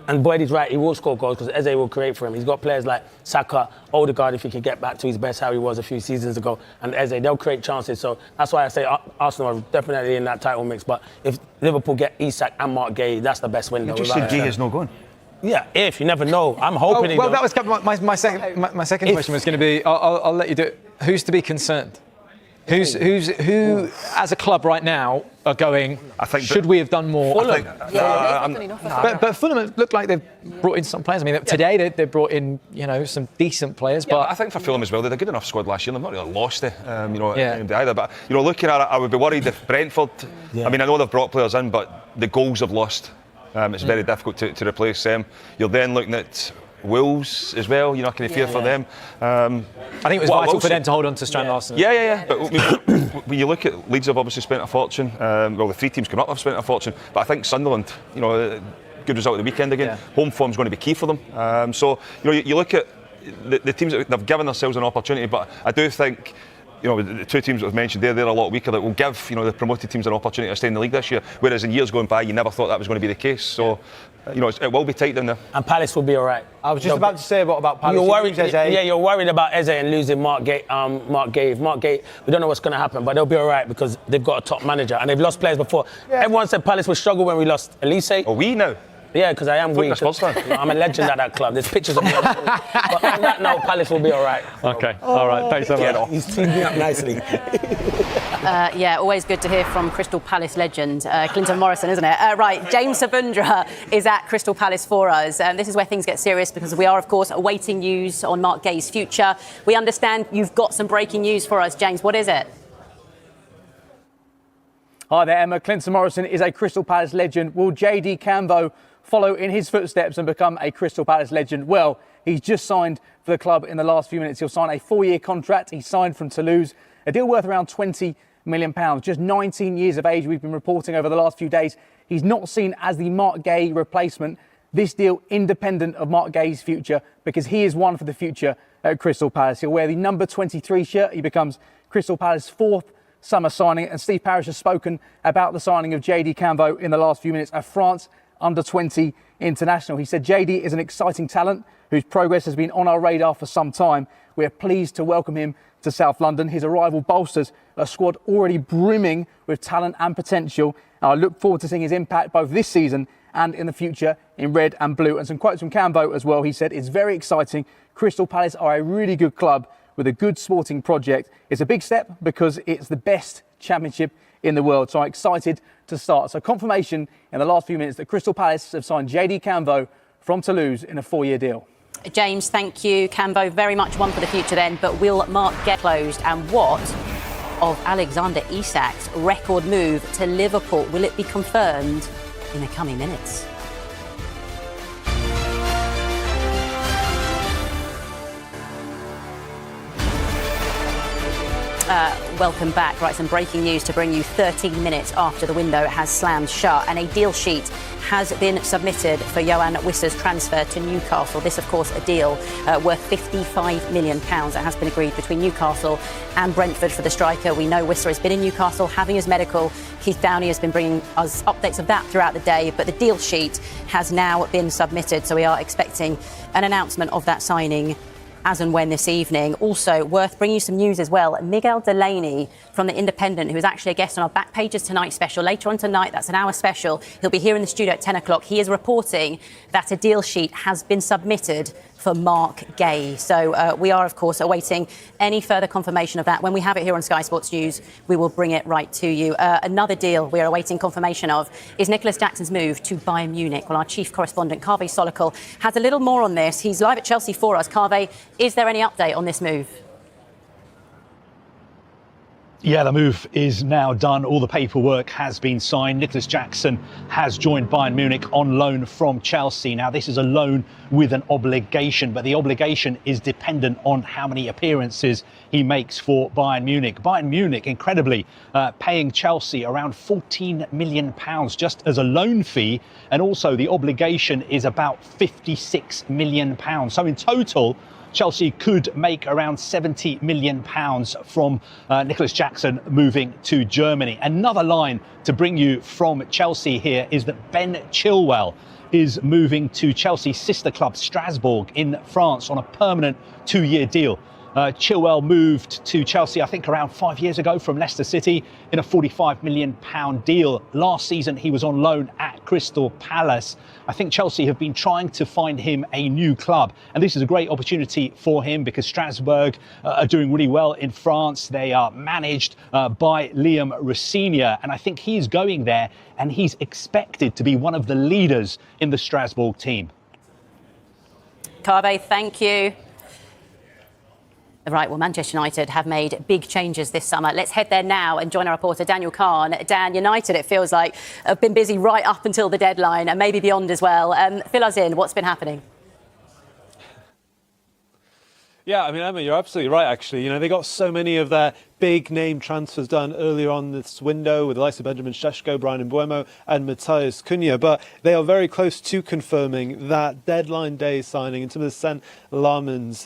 And Boyd's right, he will score goals because Eze will create for him. He's got players like Saka, Odegaard, if he can get back to his best, how he was a few seasons ago, and Eze, they'll create chances. So that's why I say Arsenal are definitely in that title mix. But if Liverpool get Isak and Marc Guehi, that's the best window. You just said Guehi is no going. Yeah, if you never know. I'm hoping. Well, that was my second question was going to be. I'll let you do it. Who's to be concerned? Who as a club right now are going? Should we have done more? Fulham. But Fulham look like they've brought in some players. I mean, today they brought in some decent players. But I think for Fulham as well, they had a good enough squad last year. They've not really lost it, either. But looking at it, I would be worried if Brentford. I mean, I know they've brought players in, but the goals have lost. It's very difficult to replace them. You're then looking at Wolves as well, can fear for them. I think it was vital for them to hold on to Strand Larsen. Yeah. But when you look at Leeds, have obviously spent a fortune. The 3 teams coming up have spent a fortune. But I think Sunderland, good result at the weekend again. Yeah. Home form's going to be key for them. So you look at the teams that they've given themselves an opportunity. But I do think. The 2 teams that I've mentioned they're a lot weaker. That will give the promoted teams an opportunity to stay in the league this year. Whereas in years going by, you never thought that was going to be the case. So, it will be tight down there. And Palace will be all right. I was just about to say about Palace. You're worried, you're worried about Eze and losing Marc Guehi. Marc Guehi, we don't know what's going to happen, but they'll be all right because they've got a top manager and they've lost players before. Yeah. Everyone said Palace would struggle when we lost Elise. Oh, we know. Yeah, because I am weak. Spurs fan. I'm a legend at that club. There's pictures of me. But on that note, Palace will be all right. Okay, all right. Thanks so much. He's teamed me up nicely. Yeah, always good to hear from Crystal Palace legend Clinton Morrison, isn't it? Right, James Savundra is at Crystal Palace for us. This is where things get serious because we are, of course, awaiting news on Marc Guehi's future. We understand you've got some breaking news for us. James, what is it? Hi there, Emma. Clinton Morrison is a Crystal Palace legend. Will JD Cambo follow in his footsteps and become a Crystal Palace legend? Well, he's just signed for the club in the last few minutes. He'll sign a 4-year contract. He signed from Toulouse, a deal worth around £20 million. Just 19 years of age, we've been reporting over the last few days. He's not seen as the Marc Guehi replacement. This deal independent of Marc Guehi's future because he is one for the future at Crystal Palace. He'll wear the number 23 shirt. He becomes Crystal Palace's 4th summer signing, and Steve Parish has spoken about the signing of JD Cambo in the last few minutes, a France under-20 international. He said JD is an exciting talent whose progress has been on our radar for some time. We're pleased to welcome him to South London. His arrival bolsters a squad already brimming with talent and potential. And I look forward to seeing his impact both this season and in the future in red and blue. And some quotes from Cambo as well. He said, "It's very exciting. Crystal Palace are a really good club with a good sporting project. It's a big step because it's the best championship in the world. So I'm excited to start." So confirmation in the last few minutes that Crystal Palace have signed JD Cambo from Toulouse in a 4-year deal. James, thank you. Cambo, very much one for the future then, but will Marc get closed? And what of Alexander Isak's record move to Liverpool? Will it be confirmed in the coming minutes? Welcome back. Right, some breaking news to bring you 13 minutes after the window has slammed shut, and a deal sheet has been submitted for Yoane Wissa's transfer to Newcastle. This, of course, a deal worth £55 million. It has been agreed between Newcastle and Brentford for the striker. We know Wissa has been in Newcastle having his medical. Keith Downey has been bringing us updates of that throughout the day, but the deal sheet has now been submitted, so we are expecting an announcement of that signing as and when this evening. Also worth bringing you some news as well. Miguel Delaney from The Independent, who is actually a guest on our Back Pages Tonight special. Later on tonight, that's an hour special. He'll be here in the studio at 10 o'clock. He is reporting that a deal sheet has been submitted for Marc Guehi. So we are, of course, awaiting any further confirmation of that. When we have it here on Sky Sports News, we will bring it right to you. Another deal we are awaiting confirmation of is Nicolas Jackson's move to Bayern Munich. Well, our chief correspondent, Kaveh Solokul, has a little more on this. He's live at Chelsea for us. Kaveh, is there any update on this move? Yeah, the move is now done. All the paperwork has been signed. Nicolas Jackson has joined Bayern Munich on loan from Chelsea. Now, this is a loan with an obligation, but the obligation is dependent on how many appearances he makes for Bayern Munich. Bayern Munich, incredibly, paying Chelsea around £14 million just as a loan fee, and also the obligation is about £56 million. So in total, Chelsea could make around £70 million from Nicolas Jackson moving to Germany. Another line to bring you from Chelsea here is that Ben Chilwell is moving to Chelsea's sister club Strasbourg in France on a permanent 2-year deal. Chilwell moved to Chelsea, I think, around 5 years ago from Leicester City in a £45 million deal. Last season, he was on loan at Crystal Palace. I think Chelsea have been trying to find him a new club, and this is a great opportunity for him because Strasbourg are doing really well in France. They are managed by Liam Rosenior, and I think he's going there, and he's expected to be one of the leaders in the Strasbourg team. Kaveh, thank you. Right, well, Manchester United have made big changes this summer. Let's head there now and join our reporter, Daniel Kahn. Dan, United, it feels like, have been busy right up until the deadline and maybe beyond as well. Fill us in. What's been happening? Yeah, I mean, Emma, you're absolutely right, actually. You know, they got so many of their big name transfers done earlier on this window with the likes of Benjamin Šeško, Brian Mbeumo and Matthias Cunha, but they are very close to confirming that deadline day signing in terms of St. Lammens.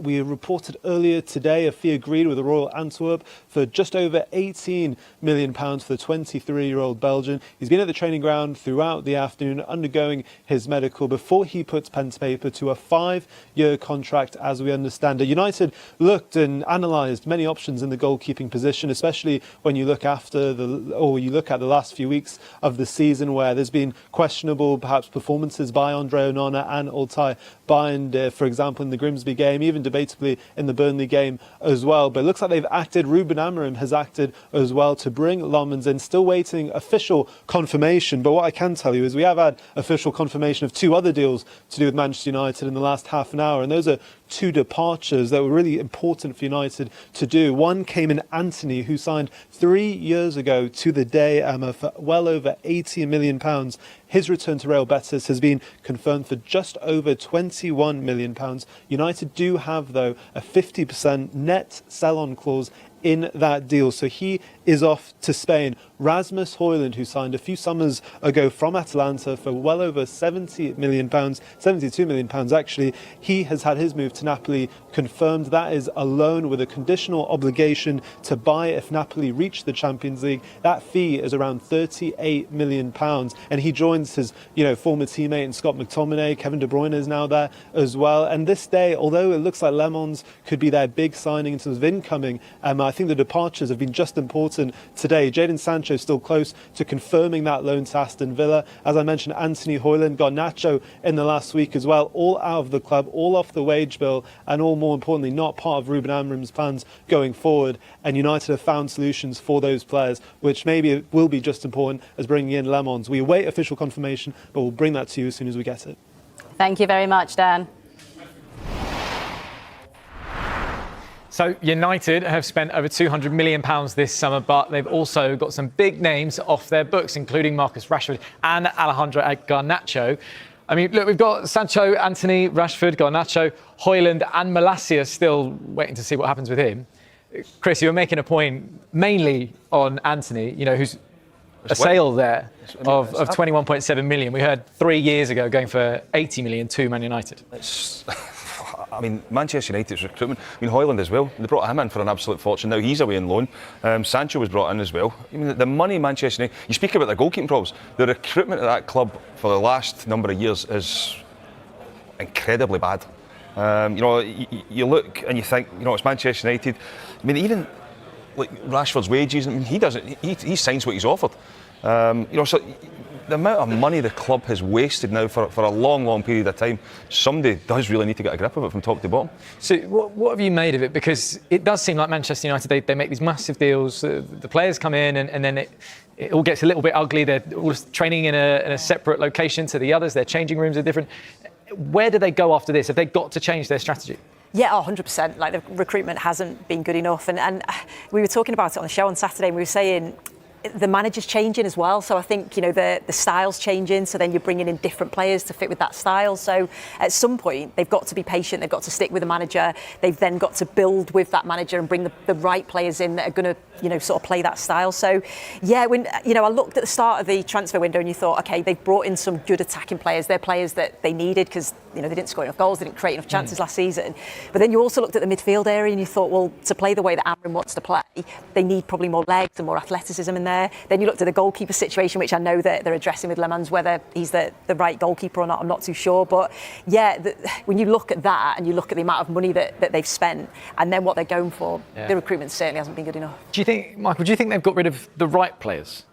We reported earlier today a fee agreed with the Royal Antwerp for just over £18 million for the 23-year-old Belgian. He's been at the training ground throughout the afternoon undergoing his medical before he puts pen to paper to a 5-year contract, as we understand it. United looked and analysed many options in the goalkeeping position, especially when you look at the last few weeks of the season, where there's been questionable perhaps performances by Andre Onana and Altay Bayindir, for example, in the Grimsby game, even debatably in the Burnley game as well. But it looks like they've acted. Ruben Amorim has acted as well to bring Lammens in. Still waiting official confirmation. But what I can tell you is we have had official confirmation of 2 other deals to do with Manchester United in the last half an hour. And those are 2 departures that were really important for United to do. One came in Anthony, who signed 3 years ago to the day, Emma, for well over £80 million. His return to Real Betis has been confirmed for just over £21 million. United do have, though, a 50% net sell-on clause in that deal. So he is off to Spain. Rasmus Højlund, who signed a few summers ago from Atalanta for well over £70 million, £72 million actually, he has had his move to Napoli confirmed. That is a loan with a conditional obligation to buy if Napoli reach the Champions League. That fee is around £38 million. And he joins his former teammate in Scott McTominay. Kevin De Bruyne is now there as well. And this day, although it looks like Lammens could be their big signing in terms of incoming, I think the departures have been just important today. Jadon Sancho still close to confirming that loan to Aston Villa. As I mentioned, Anthony Højlund, Garnacho in the last week as well, all out of the club, all off the wage bill, and all, more importantly, not part of Ruben Amorim's plans going forward. And United have found solutions for those players, which maybe will be just important as bringing in Lammens. We await official confirmation, but we'll bring that to you as soon as we get it. Thank you very much, Dan. So United have spent over £200 million this summer, but they've also got some big names off their books, including Marcus Rashford and Alejandro Garnacho. I mean, look, we've got Sancho, Anthony, Rashford, Garnacho, Højlund and Malacia still waiting to see what happens with him. Chris, you were making a point mainly on Anthony, who's a sale there of 21.7 million. We heard 3 years ago going for 80 million to Man United. I mean, Manchester United's recruitment, Højlund as well, they brought him in for an absolute fortune. Now he's away on loan. Sancho was brought in as well. I mean, the money Manchester United, you speak about their goalkeeping problems, the recruitment at that club for the last number of years is incredibly bad. You look and you think, it's Manchester United. I mean, even like Rashford's wages, I mean, he signs what he's offered. So the amount of money the club has wasted now for a long period of time, somebody does really need to get a grip of it from top to bottom. So what have you made of it? Because it does seem like Manchester United, they make these massive deals, the players come in and then it all gets a little bit ugly. They're all training in a separate location to the others, their changing rooms are different. Where do they go after this? Have they got to change their strategy? Yeah, 100%. Like, the recruitment hasn't been good enough. And we were talking about it on the show on Saturday, and we were saying the manager's changing as well. So I think, the style's changing. So then you're bringing in different players to fit with that style. So at some point, they've got to be patient. They've got to stick with the manager. They've then got to build with that manager and bring the right players in that are going to, sort of play that style. So, yeah, when, I looked at the start of the transfer window and you thought, OK, they've brought in some good attacking players. They're players that they needed because, they didn't score enough goals, they didn't create enough chances last season. But then you also looked at the midfield area and you thought, well, to play the way that Amorim wants to play, they need probably more legs and more athleticism in there. Then you looked at the goalkeeper situation, which I know that they're addressing with Lammens, whether he's the right goalkeeper or not, I'm not too sure. But yeah, when you look at that and you look at the amount of money that they've spent and then what they're going for, the recruitment certainly hasn't been good enough. Do you think, Michael, they've got rid of the right players?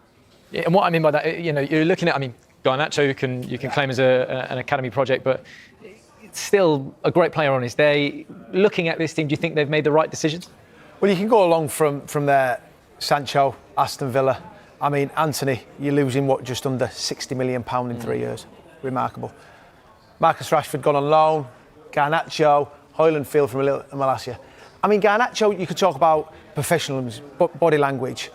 Yeah, and what I mean by that, you're looking at, Garnacho you can claim as an academy project, but it's still a great player on his day. Looking at this team, do you think they've made the right decisions? Well, you can go along from there, Sancho, Aston Villa. Anthony, you're losing just under £60 million in 3 years. Remarkable. Marcus Rashford gone on loan. Garnacho, Højlund field from Malacia. Garnacho, you could talk about professionalism, body language.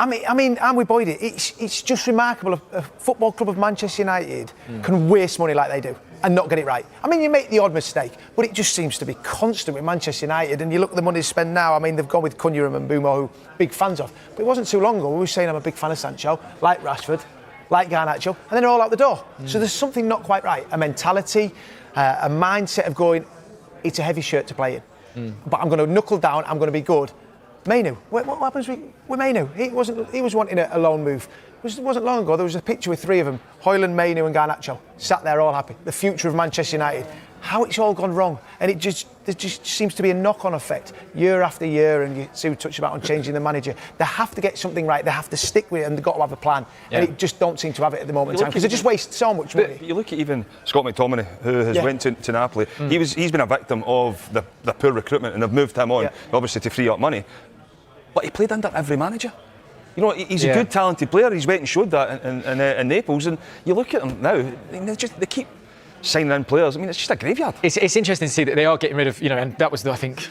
And we buoyed it. It's just remarkable. A football club of Manchester United can waste money like they do and not get it right. You make the odd mistake, but it just seems to be constant with Manchester United. And you look at the money they spend now. They've gone with Cunningham and Bumo, who big fans of. But it wasn't too long ago we were saying I'm a big fan of Sancho, like Rashford, like Garnacho, and then they're all out the door. So there's something not quite right. A mentality, a mindset of going, it's a heavy shirt to play in. But I'm going to knuckle down, I'm going to be good. Mainu, what happens with Mainu? He was wanting a loan move. It wasn't long ago, there was a picture with 3 of them, Højlund, Mainu and Garnacho, sat there all happy. The future of Manchester United. how it's all gone wrong. And there just seems to be a knock-on effect year after year. And you see we touched about on changing the manager. They have to get something right. They have to stick with it, and they've got to have a plan. Yeah. And it just don't seem to have it at the moment in time because they just waste so much money. You look at even Scott McTominay, who has went to Napoli. He's been a victim of the poor recruitment, and they've moved him on, obviously to free up money. But he played under every manager. You know, he's a good, talented player. He's went and showed that in Naples. And you look at them now, they keep signing in players. I mean, it's just a graveyard. It's interesting to see that they are getting rid of, and that was, I think,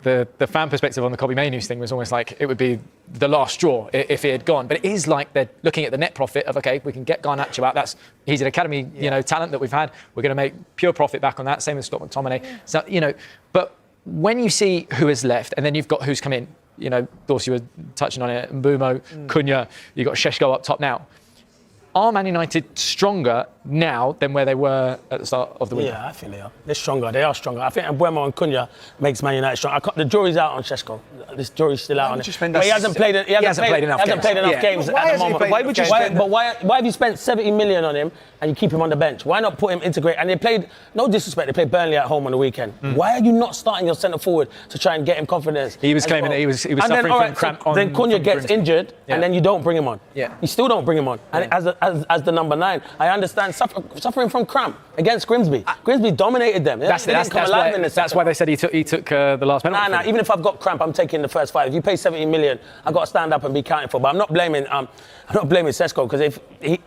the fan perspective on the Kobbie Mainoo thing was almost like it would be the last straw if it had gone. But it is like they're looking at the net profit of, okay, we can get Garnacho out. He's an academy, talent that we've had. We're going to make pure profit back on that. Same as Scott McTominay. So, but when you see who has left and then you've got who's come in, Dorsey was touching on it, Mbeumo, Cunha, you've got Šeško up top now. Are Man United stronger now than where they were at the start of the window? Yeah, I think they are. They're stronger. They are stronger. I think Mbeumo and Cunha makes Man United strong. The jury's out on Šeško. This jury's still out on him. But he hasn't played enough games at the moment. Why would you why have you spent 70 million on him and you keep him on the bench? Why not put him integrate? And they played, no disrespect, they played Burnley at home on the weekend. Why are you not starting your centre forward to try and get him confidence? He was claiming that he was suffering from cramp on. Then Cunha gets injured and then you don't bring him on. Yeah. You still don't bring him on. And as the number 9, I understand suffering from cramp against Grimsby. Grimsby dominated them. That's why they said he took the last penalty. Nah, even if I've got cramp, I'm taking the first 5. If you pay 70 million, I've got to stand up and be counted for. But I'm not blaming Šeško, because if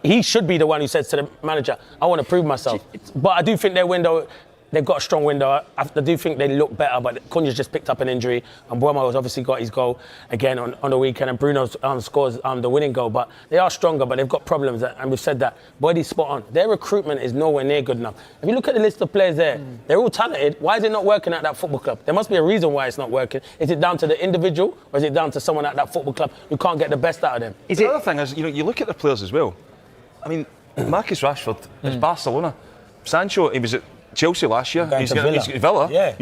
he should be the one who says to the manager, I want to prove myself. But I do think their window, they've got a strong window. I do think they look better, but Cunha's just picked up an injury, and Mbeumo has obviously got his goal again on the weekend, and Bruno scores the winning goal. But they are stronger, but they've got problems, and we've said that. Boydie's spot on. Their recruitment is nowhere near good enough. If you look at the list of players there, they're all talented. Why is it not working at that football club? There must be a reason why it's not working. Is it down to the individual, or is it down to someone at that football club who can't get the best out of them? The other thing is, you look at the players as well. I mean, Marcus Rashford is Barcelona. Sancho, he was at Chelsea last year. He's at Villa. Yeah.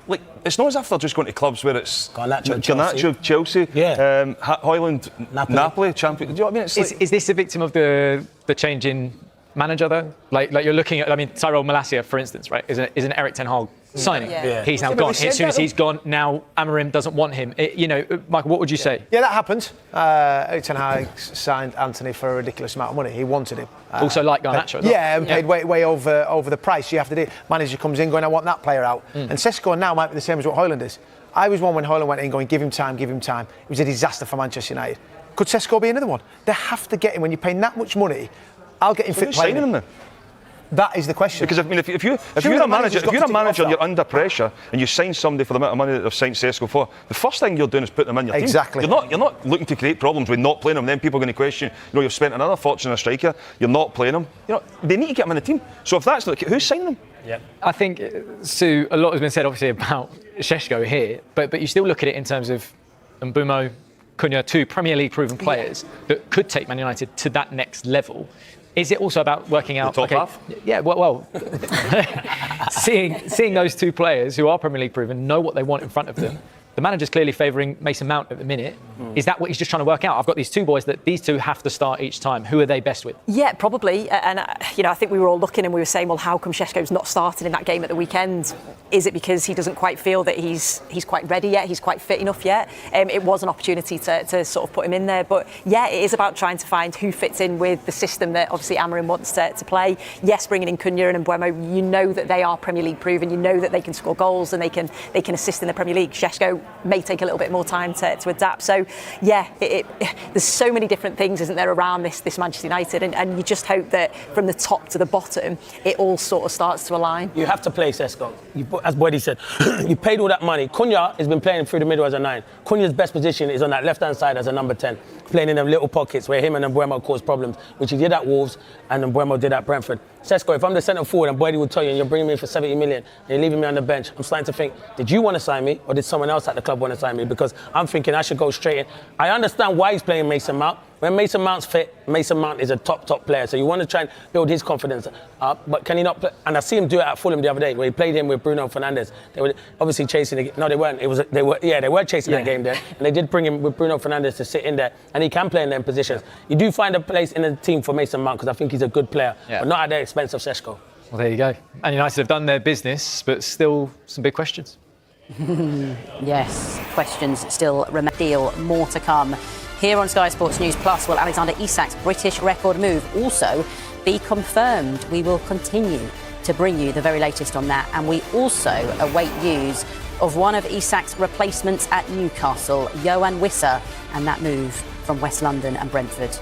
Like, it's not as if they're just going to clubs where it's Garnacho, Chelsea, Højlund, Napoli, champion. Do you know what I mean? Is this a victim of the change in manager though? Like you're looking at, Tyrell Malacia, for instance, right? Is an Erik ten Hag signing. He's now gone. As soon as he's gone, now Amorim doesn't want him. Michael, what would you say? Yeah, that happened. Erik ten Hag signed Anthony for a ridiculous amount of money. He wanted him. Also like Garnacho. And paid way over the price. You have to do it. Manager comes in going, I want that player out. And Šeško now might be the same as what Højlund is. I was one when Højlund went in going, give him time. It was a disaster for Manchester United. Could Šeško be another one? They have to get him. When you're paying that much money, I'll get him fit playing him. That is the question. Because if you're a manager and you're under pressure and you sign somebody for the amount of money that they've signed Šeško for, the first thing you're doing is putting them in your team. Exactly. You're not looking to create problems with not playing them. Then people are going to question, you've spent another fortune on a striker, you're not playing them. They need to get them in the team. So if that's who's signing them? Yeah. I think, Sue, a lot has been said obviously about Šeško here, but you still look at it in terms of Mbeumo, Cunha, 2 Premier League proven players that could take Man United to that next level. Is it also about working out? The top half? Yeah, well seeing those 2 players who are Premier League proven, know what they want in front of them. The manager's clearly favouring Mason Mount at the minute. Is that what he's just trying to work out? I've got these 2 boys that these 2 have to start each time. Who are they best with? Yeah, probably. And I think we were all looking and we were saying, well, how come Šeško's not started in that game at the weekend? Is it because he doesn't quite feel that he's quite ready yet? He's quite fit enough yet? It was an opportunity to sort of put him in there. But yeah, it is about trying to find who fits in with the system that obviously Amorim wants to play. Yes, bringing in Cunha and Mbeumo, you know that they are Premier League proven. You know that they can score goals and they can assist in the Premier League. Šeško may take a little bit more time to adapt. So yeah, there's so many different things, isn't there, around this Manchester United, and you just hope that from the top to the bottom it all sort of starts to align. You have to play Šeško. As Boydie said, you paid all that money. Cunha has been playing through the middle as a 9. Cunha's best position is on that left hand side as a number 10, playing in them little pockets where him and Mbeumo cause problems, which he did at Wolves and Mbeumo did at Brentford. Šeško, if I'm the centre forward and Boydie will tell you and you're bringing me in for 70 million and you're leaving me on the bench, I'm starting to think, did you want to sign me or did someone else at the club want to sign me? Because I'm thinking I should go straight in. I understand why he's playing Mason Mount. When Mason Mount's fit, Mason Mount is a top player. So you want to try and build his confidence up. But can he not play? And I see him do it at Fulham the other day, where he played him with Bruno Fernandes. They were obviously chasing. No, they weren't. They were chasing that game there. And they did bring him with Bruno Fernandes to sit in there. And he can play in them positions. You do find a place in the team for Mason Mount because I think he's a good player, but not at the expense of Šeško. Well, there you go. And United have done their business, but still some big questions. Yes, questions still remain. Deal, more to come. Here on Sky Sports News Plus, will Alexander Isak's British record move also be confirmed? We will continue to bring you the very latest on that, and we also await news of one of Isak's replacements at Newcastle, Yoane Wissa, and that move from West London and Brentford.